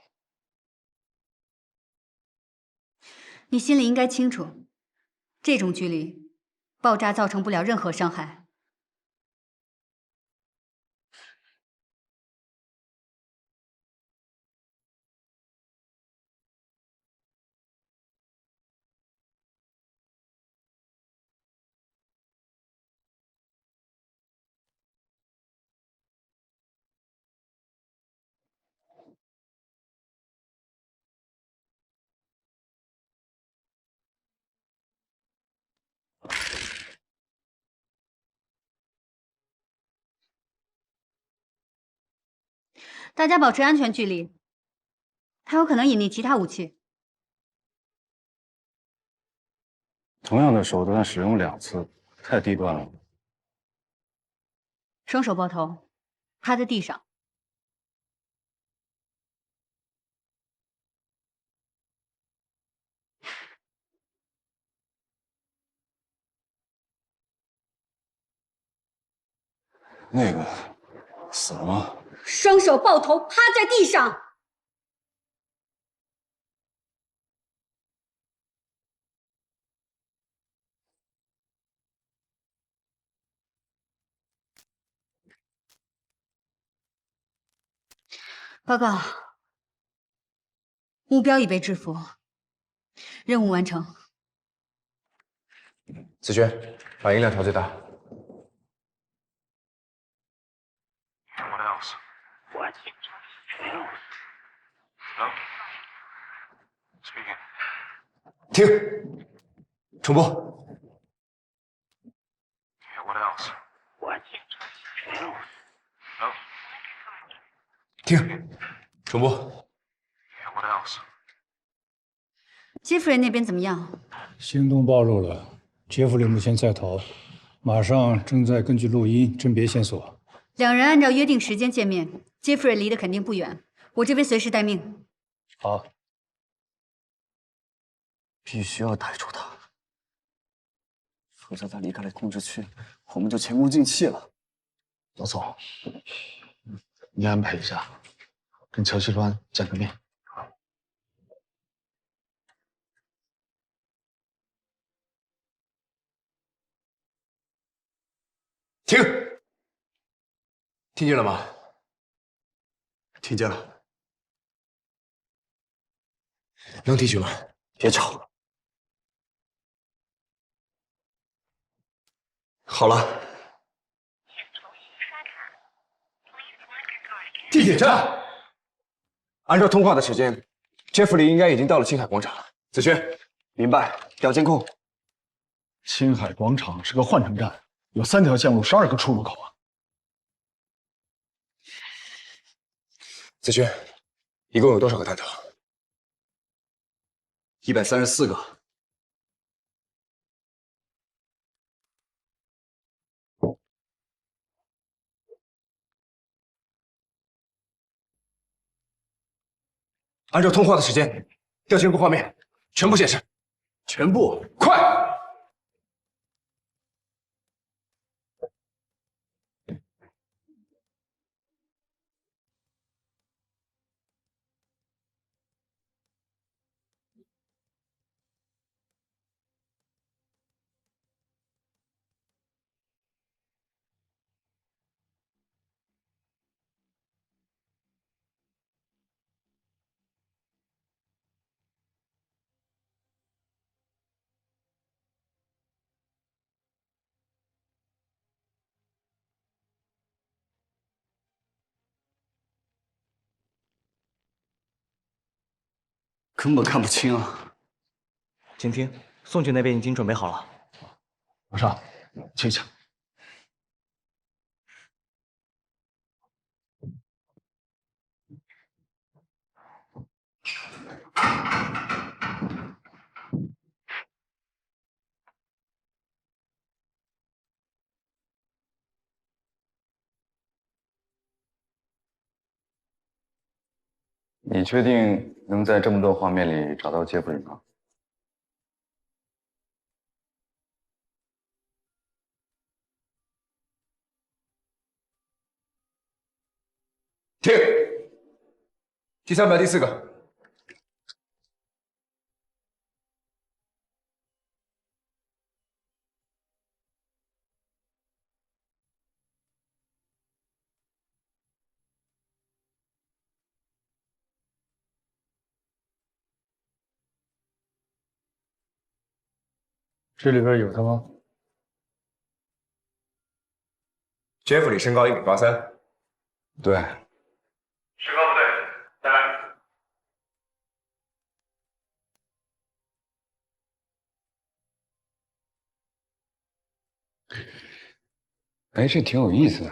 你心里应该清楚，这种距离，爆炸造成不了任何伤害。大家保持安全距离，他有可能隐匿其他武器。同样的手段使用2次，太低端了。双手抱头，趴在地上。那个死了吗？双手抱头，趴在地上。报告，目标已被制服，任务完成。子轩，把音量调最大。 What else? What? No. Speaking. 停，重播。 What else? What? No. 停，重播。 What else? 杰弗瑞那边怎么样？行动暴露了，杰弗里目前在逃，马上正在根据录音甄别线索。 2人按照约定时间见面，杰弗瑞离得肯定不远，我这边随时待命。好，必须要逮住他，否则他离开了控制区，我们就前功尽弃了。老总，你安排一下，跟乔西川见个面。停。 听见了吗？听见了。能提取吗？别吵。好了。地铁站。按照通话的时间，杰弗里应该已经到了青海广场了。子轩，明白。调监控。青海广场是个换乘站，有3条线路，12个出入口啊。 子轩，一共有多少个弹头？134个。按照通话的时间，调监控画面，全部显示。全部，快！根本看不清啊！请听，宋局那边已经准备好了。老邵，请讲。你确定能在这么多画面里找到杰弗里吗？停！第300、第4个。这里边有他吗？杰弗里身高1.83米。对。身高不对，单。哎，这挺有意思的。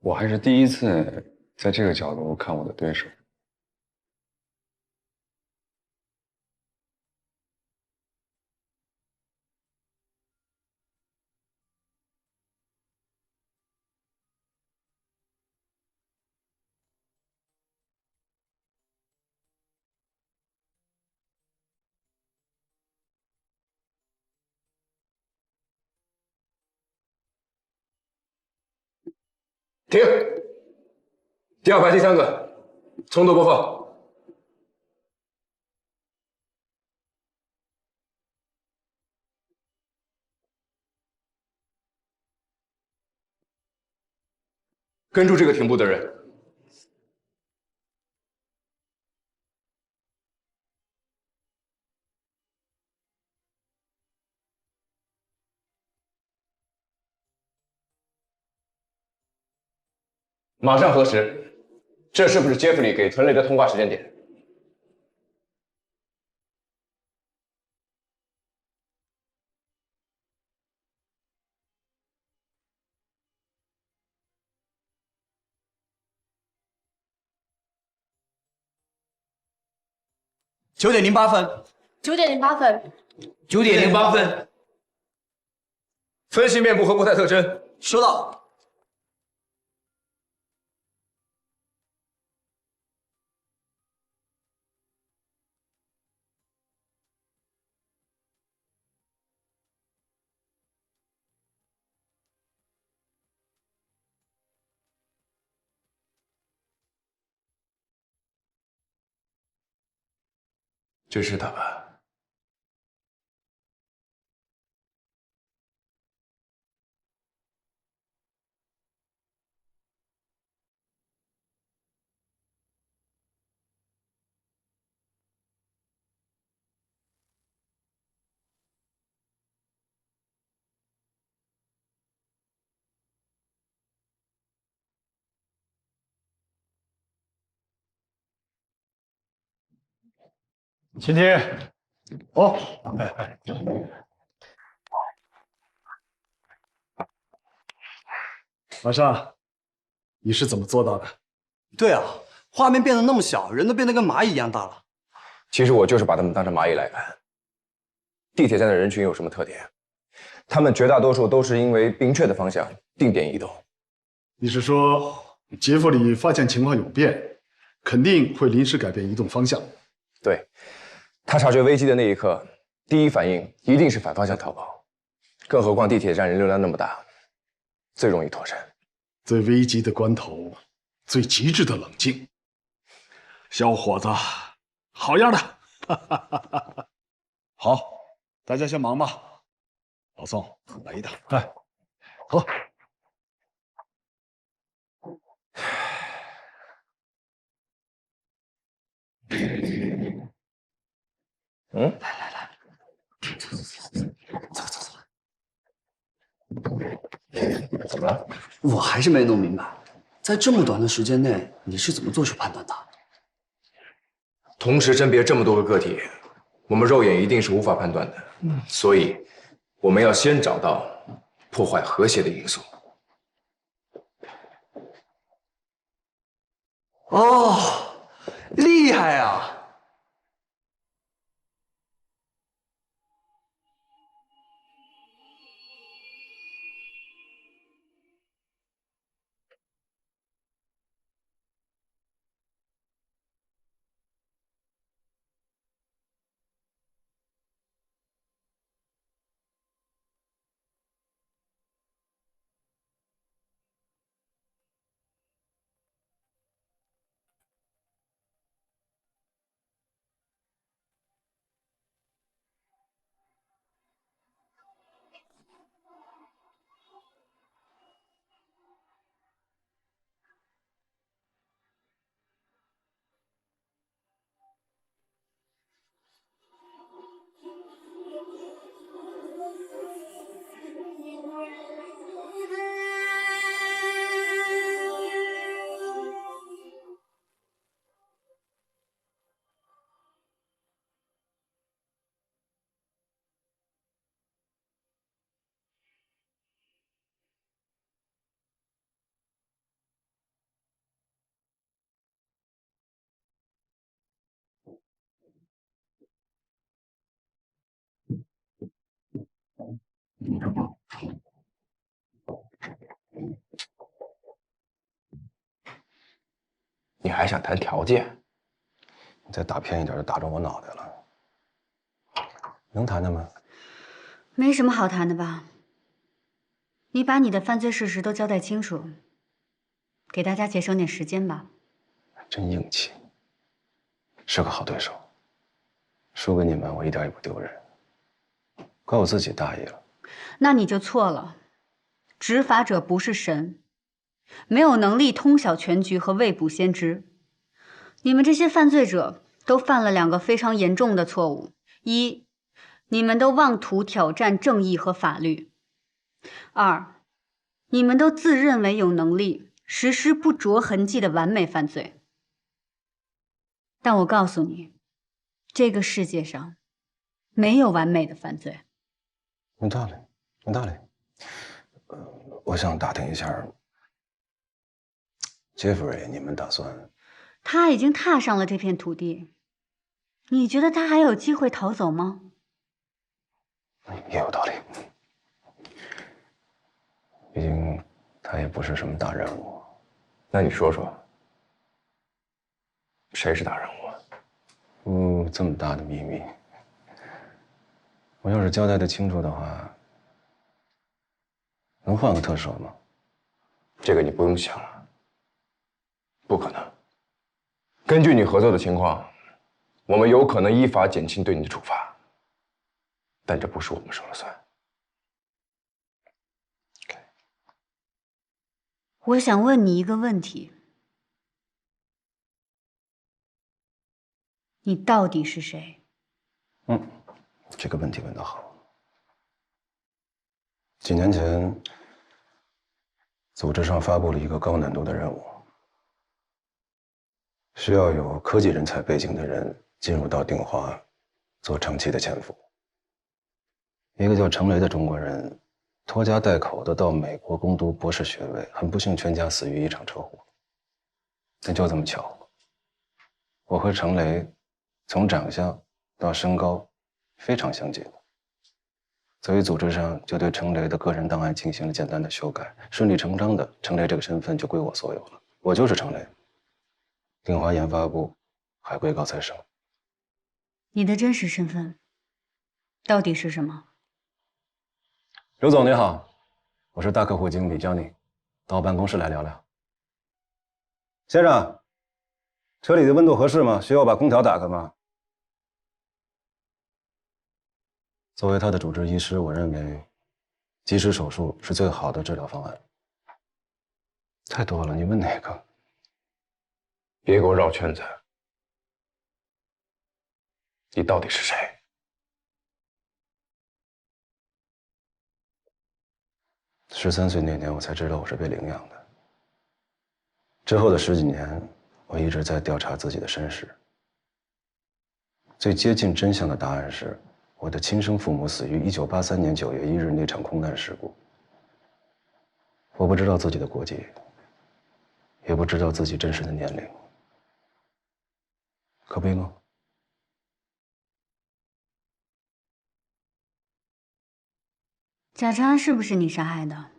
我还是第一次在这个角度看我的对手。停！第二排第3个，从头播放。跟住这个停步的人。马上核实，这是不是杰弗里给陈雷的通话时间点？9点08分。9点08分。9点08分。分析面部和步态特征。收到。这是他吧？晴天，哦，马上，你是怎么做到的？对啊，画面变得那么小，人都变得跟蚂蚁一样大了。其实我就是把他们当成蚂蚁来看。地铁站的人群有什么特点？他们绝大多数都是因为明确的方向定点移动。你是说，杰弗里发现情况有变，肯定会临时改变移动方向？对，他察觉危机的那一刻，第一反应一定是反方向逃跑。更何况地铁站人流量那么大，最容易脱身。最危急的关头，最极致的冷静。小伙子，好样的！好，大家先忙吧。老宋，来一打。来，喝。嗯，来，走。怎么了？我还是没弄明白，在这么短的时间内，你是怎么做出判断的？同时甄别这么多个个体，我们肉眼一定是无法判断的。所以我们要先找到破坏和谐的因素。哦，厉害啊！你还想谈条件？你再打偏一点，就打中我脑袋了。能谈的吗？没什么好谈的吧？你把你的犯罪事实都交代清楚，给大家节省点时间吧。真硬气，是个好对手。输给你们，我一点也不丢人，怪我自己大意了。那你就错了，执法者不是神，没有能力通晓全局和未卜先知。你们这些犯罪者都犯了2个非常严重的错误：一，你们都妄图挑战正义和法律；二，你们都自认为有能力实施不着痕迹的完美犯罪。但我告诉你，这个世界上没有完美的犯罪。有道理，有道理。我想打听一下，杰弗瑞，你们打算？他已经踏上了这片土地，你觉得他还有机会逃走吗？也有道理，毕竟他也不是什么大人物。那你说说，谁是大人物？这么大的秘密，我要是交代的清楚的话，能换个特首吗？这个你不用想了，不可能。根据你合作的情况，我们有可能依法减轻对你的处罚，但这不是我们说了算。我想问你一个问题：你到底是谁？这个问题问得好。几年前，组织上发布了一个高难度的任务，需要有科技人才背景的人进入到定华，做长期的潜伏。一个叫程雷的中国人，拖家带口的到美国攻读博士学位，很不幸全家死于一场车祸。但就这么巧，我和程雷从长相到身高非常相近，所以组织上就对程雷的个人档案进行了简单的修改，顺理成章的，程雷这个身份就归我所有了。我就是程雷，定华研发部海归高材生。你的真实身份到底是什么？刘总你好，我是大客户经理Johnny，到我办公室来聊聊。先生，车里的温度合适吗？需要把空调打开吗？作为他的主治医师，我认为及时手术是最好的治疗方案。太多了，你问哪个？别给我绕圈子！你到底是谁？13岁那年，我才知道我是被领养的。之后的10几年，我一直在调查自己的身世。最接近真相的答案是，我的亲生父母死于1983年9月1日那场空难事故。我不知道自己的国籍，也不知道自己真实的年龄，可悲吗？贾长安是不是你杀害的？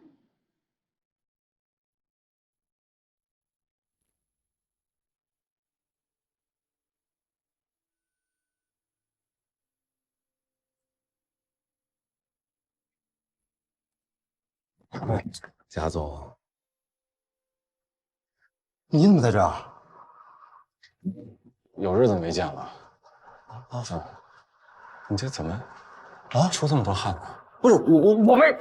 贾总，你怎么在这儿？有日子没见了。你这怎么出这么多汗呢？不是我没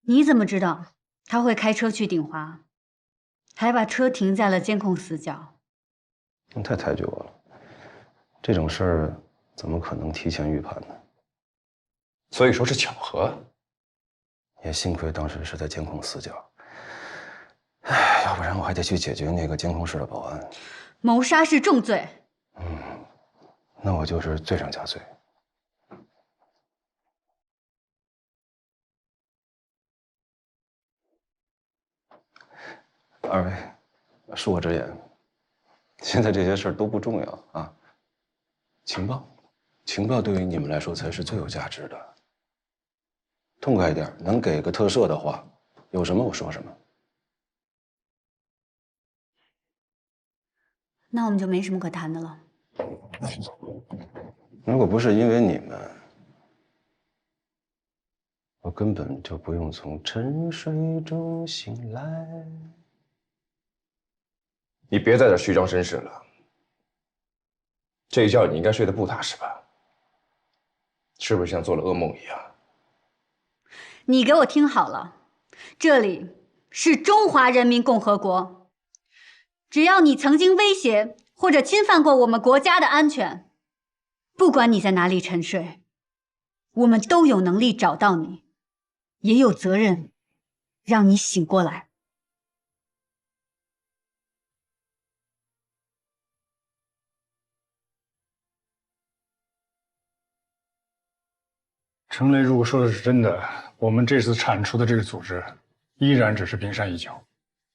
你怎么知道他会开车去鼎华，还把车停在了监控死角？你太抬举我了，这种事儿怎么可能提前预判呢？所以说是巧合。也幸亏当时是在监控死角，哎，要不然我还得去解决那个监控室的保安。谋杀是重罪。那我就是罪上加罪。二位，恕我直言，现在这些事儿都不重要啊。情报对于你们来说才是最有价值的。痛快一点，能给个特赦的话，有什么我说什么。那我们就没什么可谈的了。如果不是因为你们，我根本就不用从沉睡中醒来。你别在这虚张声势了，这一觉你应该睡得不踏实吧？是不是像做了噩梦一样？你给我听好了，这里是中华人民共和国，只要你曾经威胁或者侵犯过我们国家的安全，不管你在哪里沉睡，我们都有能力找到你，也有责任让你醒过来。程雷如果说的是真的，我们这次铲除的这个组织，依然只是冰山一角。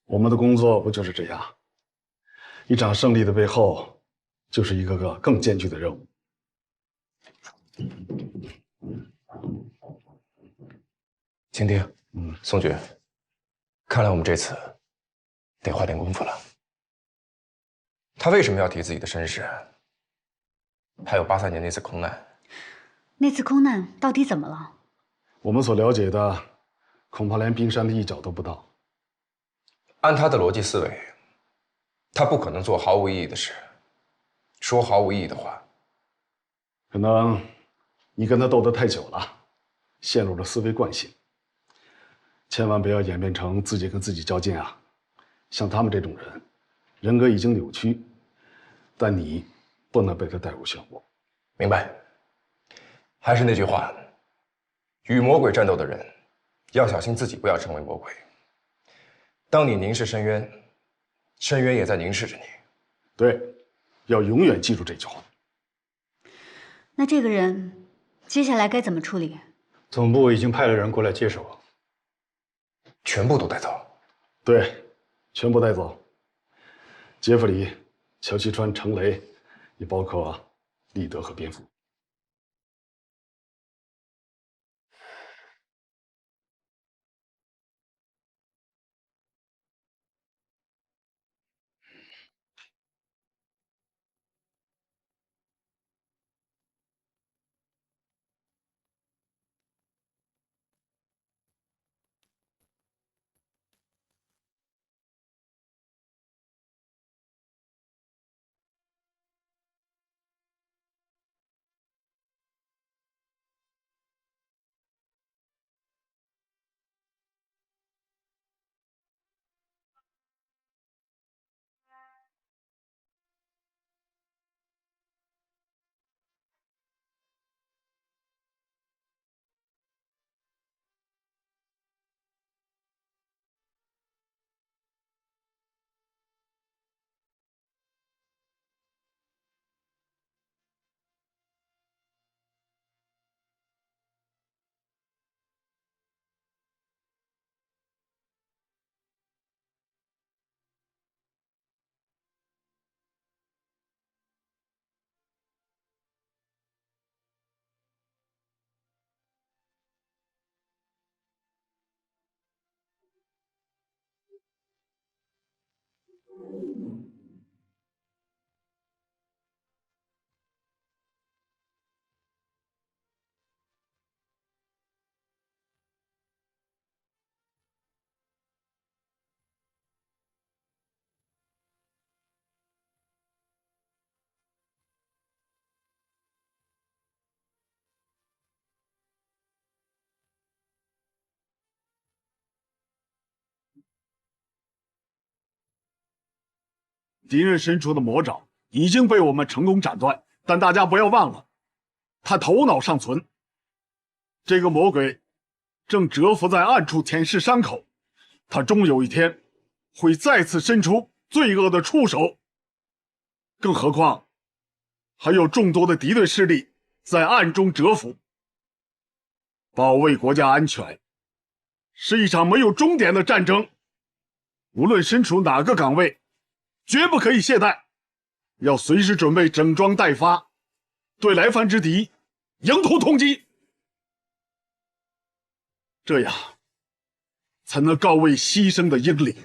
我们的工作不就是这样？一场胜利的背后，就是一个个更艰巨的任务。倾听，宋局，看来我们这次得花点功夫了。他为什么要提自己的身世？还有83年那次空难。那次空难到底怎么了？我们所了解的，恐怕连冰山的一角都不到。按他的逻辑思维，他不可能做毫无意义的事。说毫无意义的话，可能你跟他斗得太久了，陷入了思维惯性。千万不要演变成自己跟自己较劲啊！像他们这种人，人格已经扭曲，但你不能被他带入漩涡。明白。还是那句话，与魔鬼战斗的人，要小心自己不要成为魔鬼。当你凝视深渊，深渊也在凝视着你。对，要永远记住这句话。那这个人接下来该怎么处理？总部已经派了人过来接手，全部都带走。对，全部带走。杰弗里、乔西川、程雷，也包括立德和蝙蝠。敌人伸出的魔爪已经被我们成功斩断，但大家不要忘了，他头脑尚存。这个魔鬼正蛰伏在暗处舔舐伤口，他终有一天会再次伸出罪恶的触手。更何况，还有众多的敌对势力在暗中蛰伏。保卫国家安全是一场没有终点的战争，无论身处哪个岗位，绝不可以懈怠，要随时准备整装待发，对来犯之敌迎头痛击，这样才能告慰牺牲的英灵。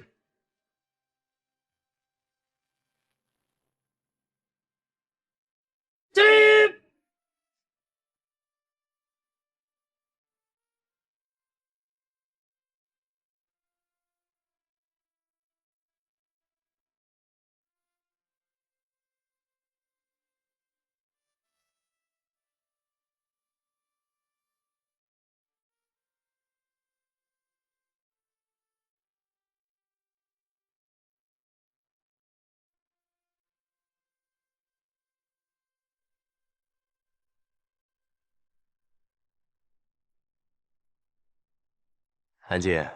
安静，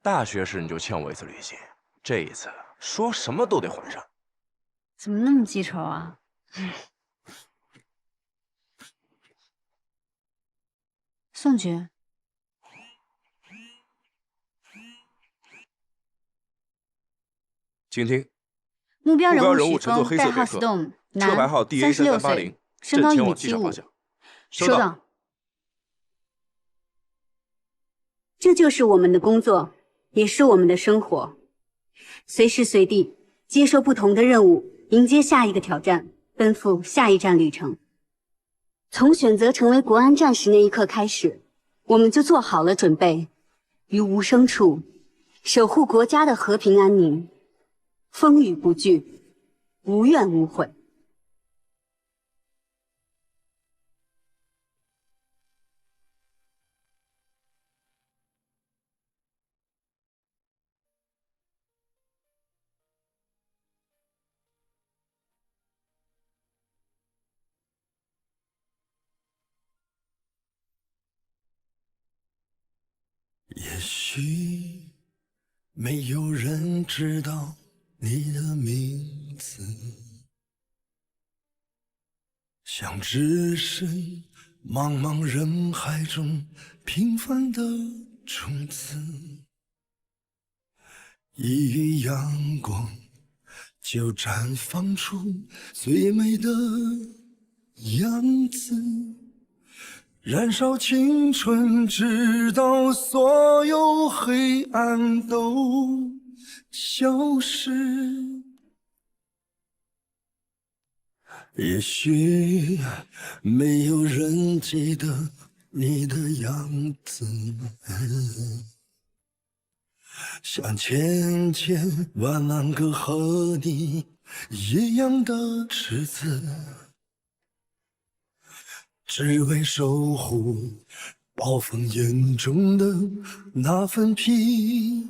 大学时你就欠我一次旅行，这一次说什么都得还上。怎么那么记仇啊？宋局，请听，目标人物许峰，代号 Stone， 男，车牌号 DA3380， 岁，身高1.75米。收到。这就是我们的工作，也是我们的生活。随时随地接受不同的任务，迎接下一个挑战，奔赴下一站旅程。从选择成为国安战士那一刻开始，我们就做好了准备，于无声处守护国家的和平安宁，风雨不惧，无怨无悔。也许没有人知道你的名字，像只是茫茫人海中平凡的种子，一遇阳光就绽放出最美的样子，燃烧青春，直到所有黑暗都消失。也许没有人记得你的样子，像千千万万个和你一样的赤子，只为守护暴风眼中的那份平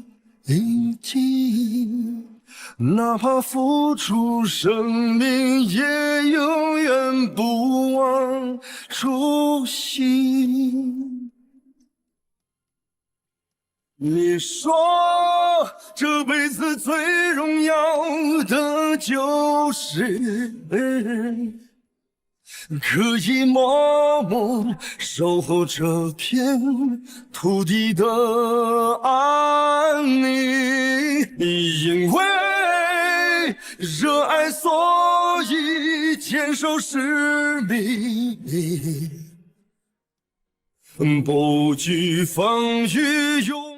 静，哪怕付出生命，也永远不忘初心。你说这辈子最荣耀的就是可以默默守候这片土地的安宁，因为热爱，所以坚守使命，不惧风雨。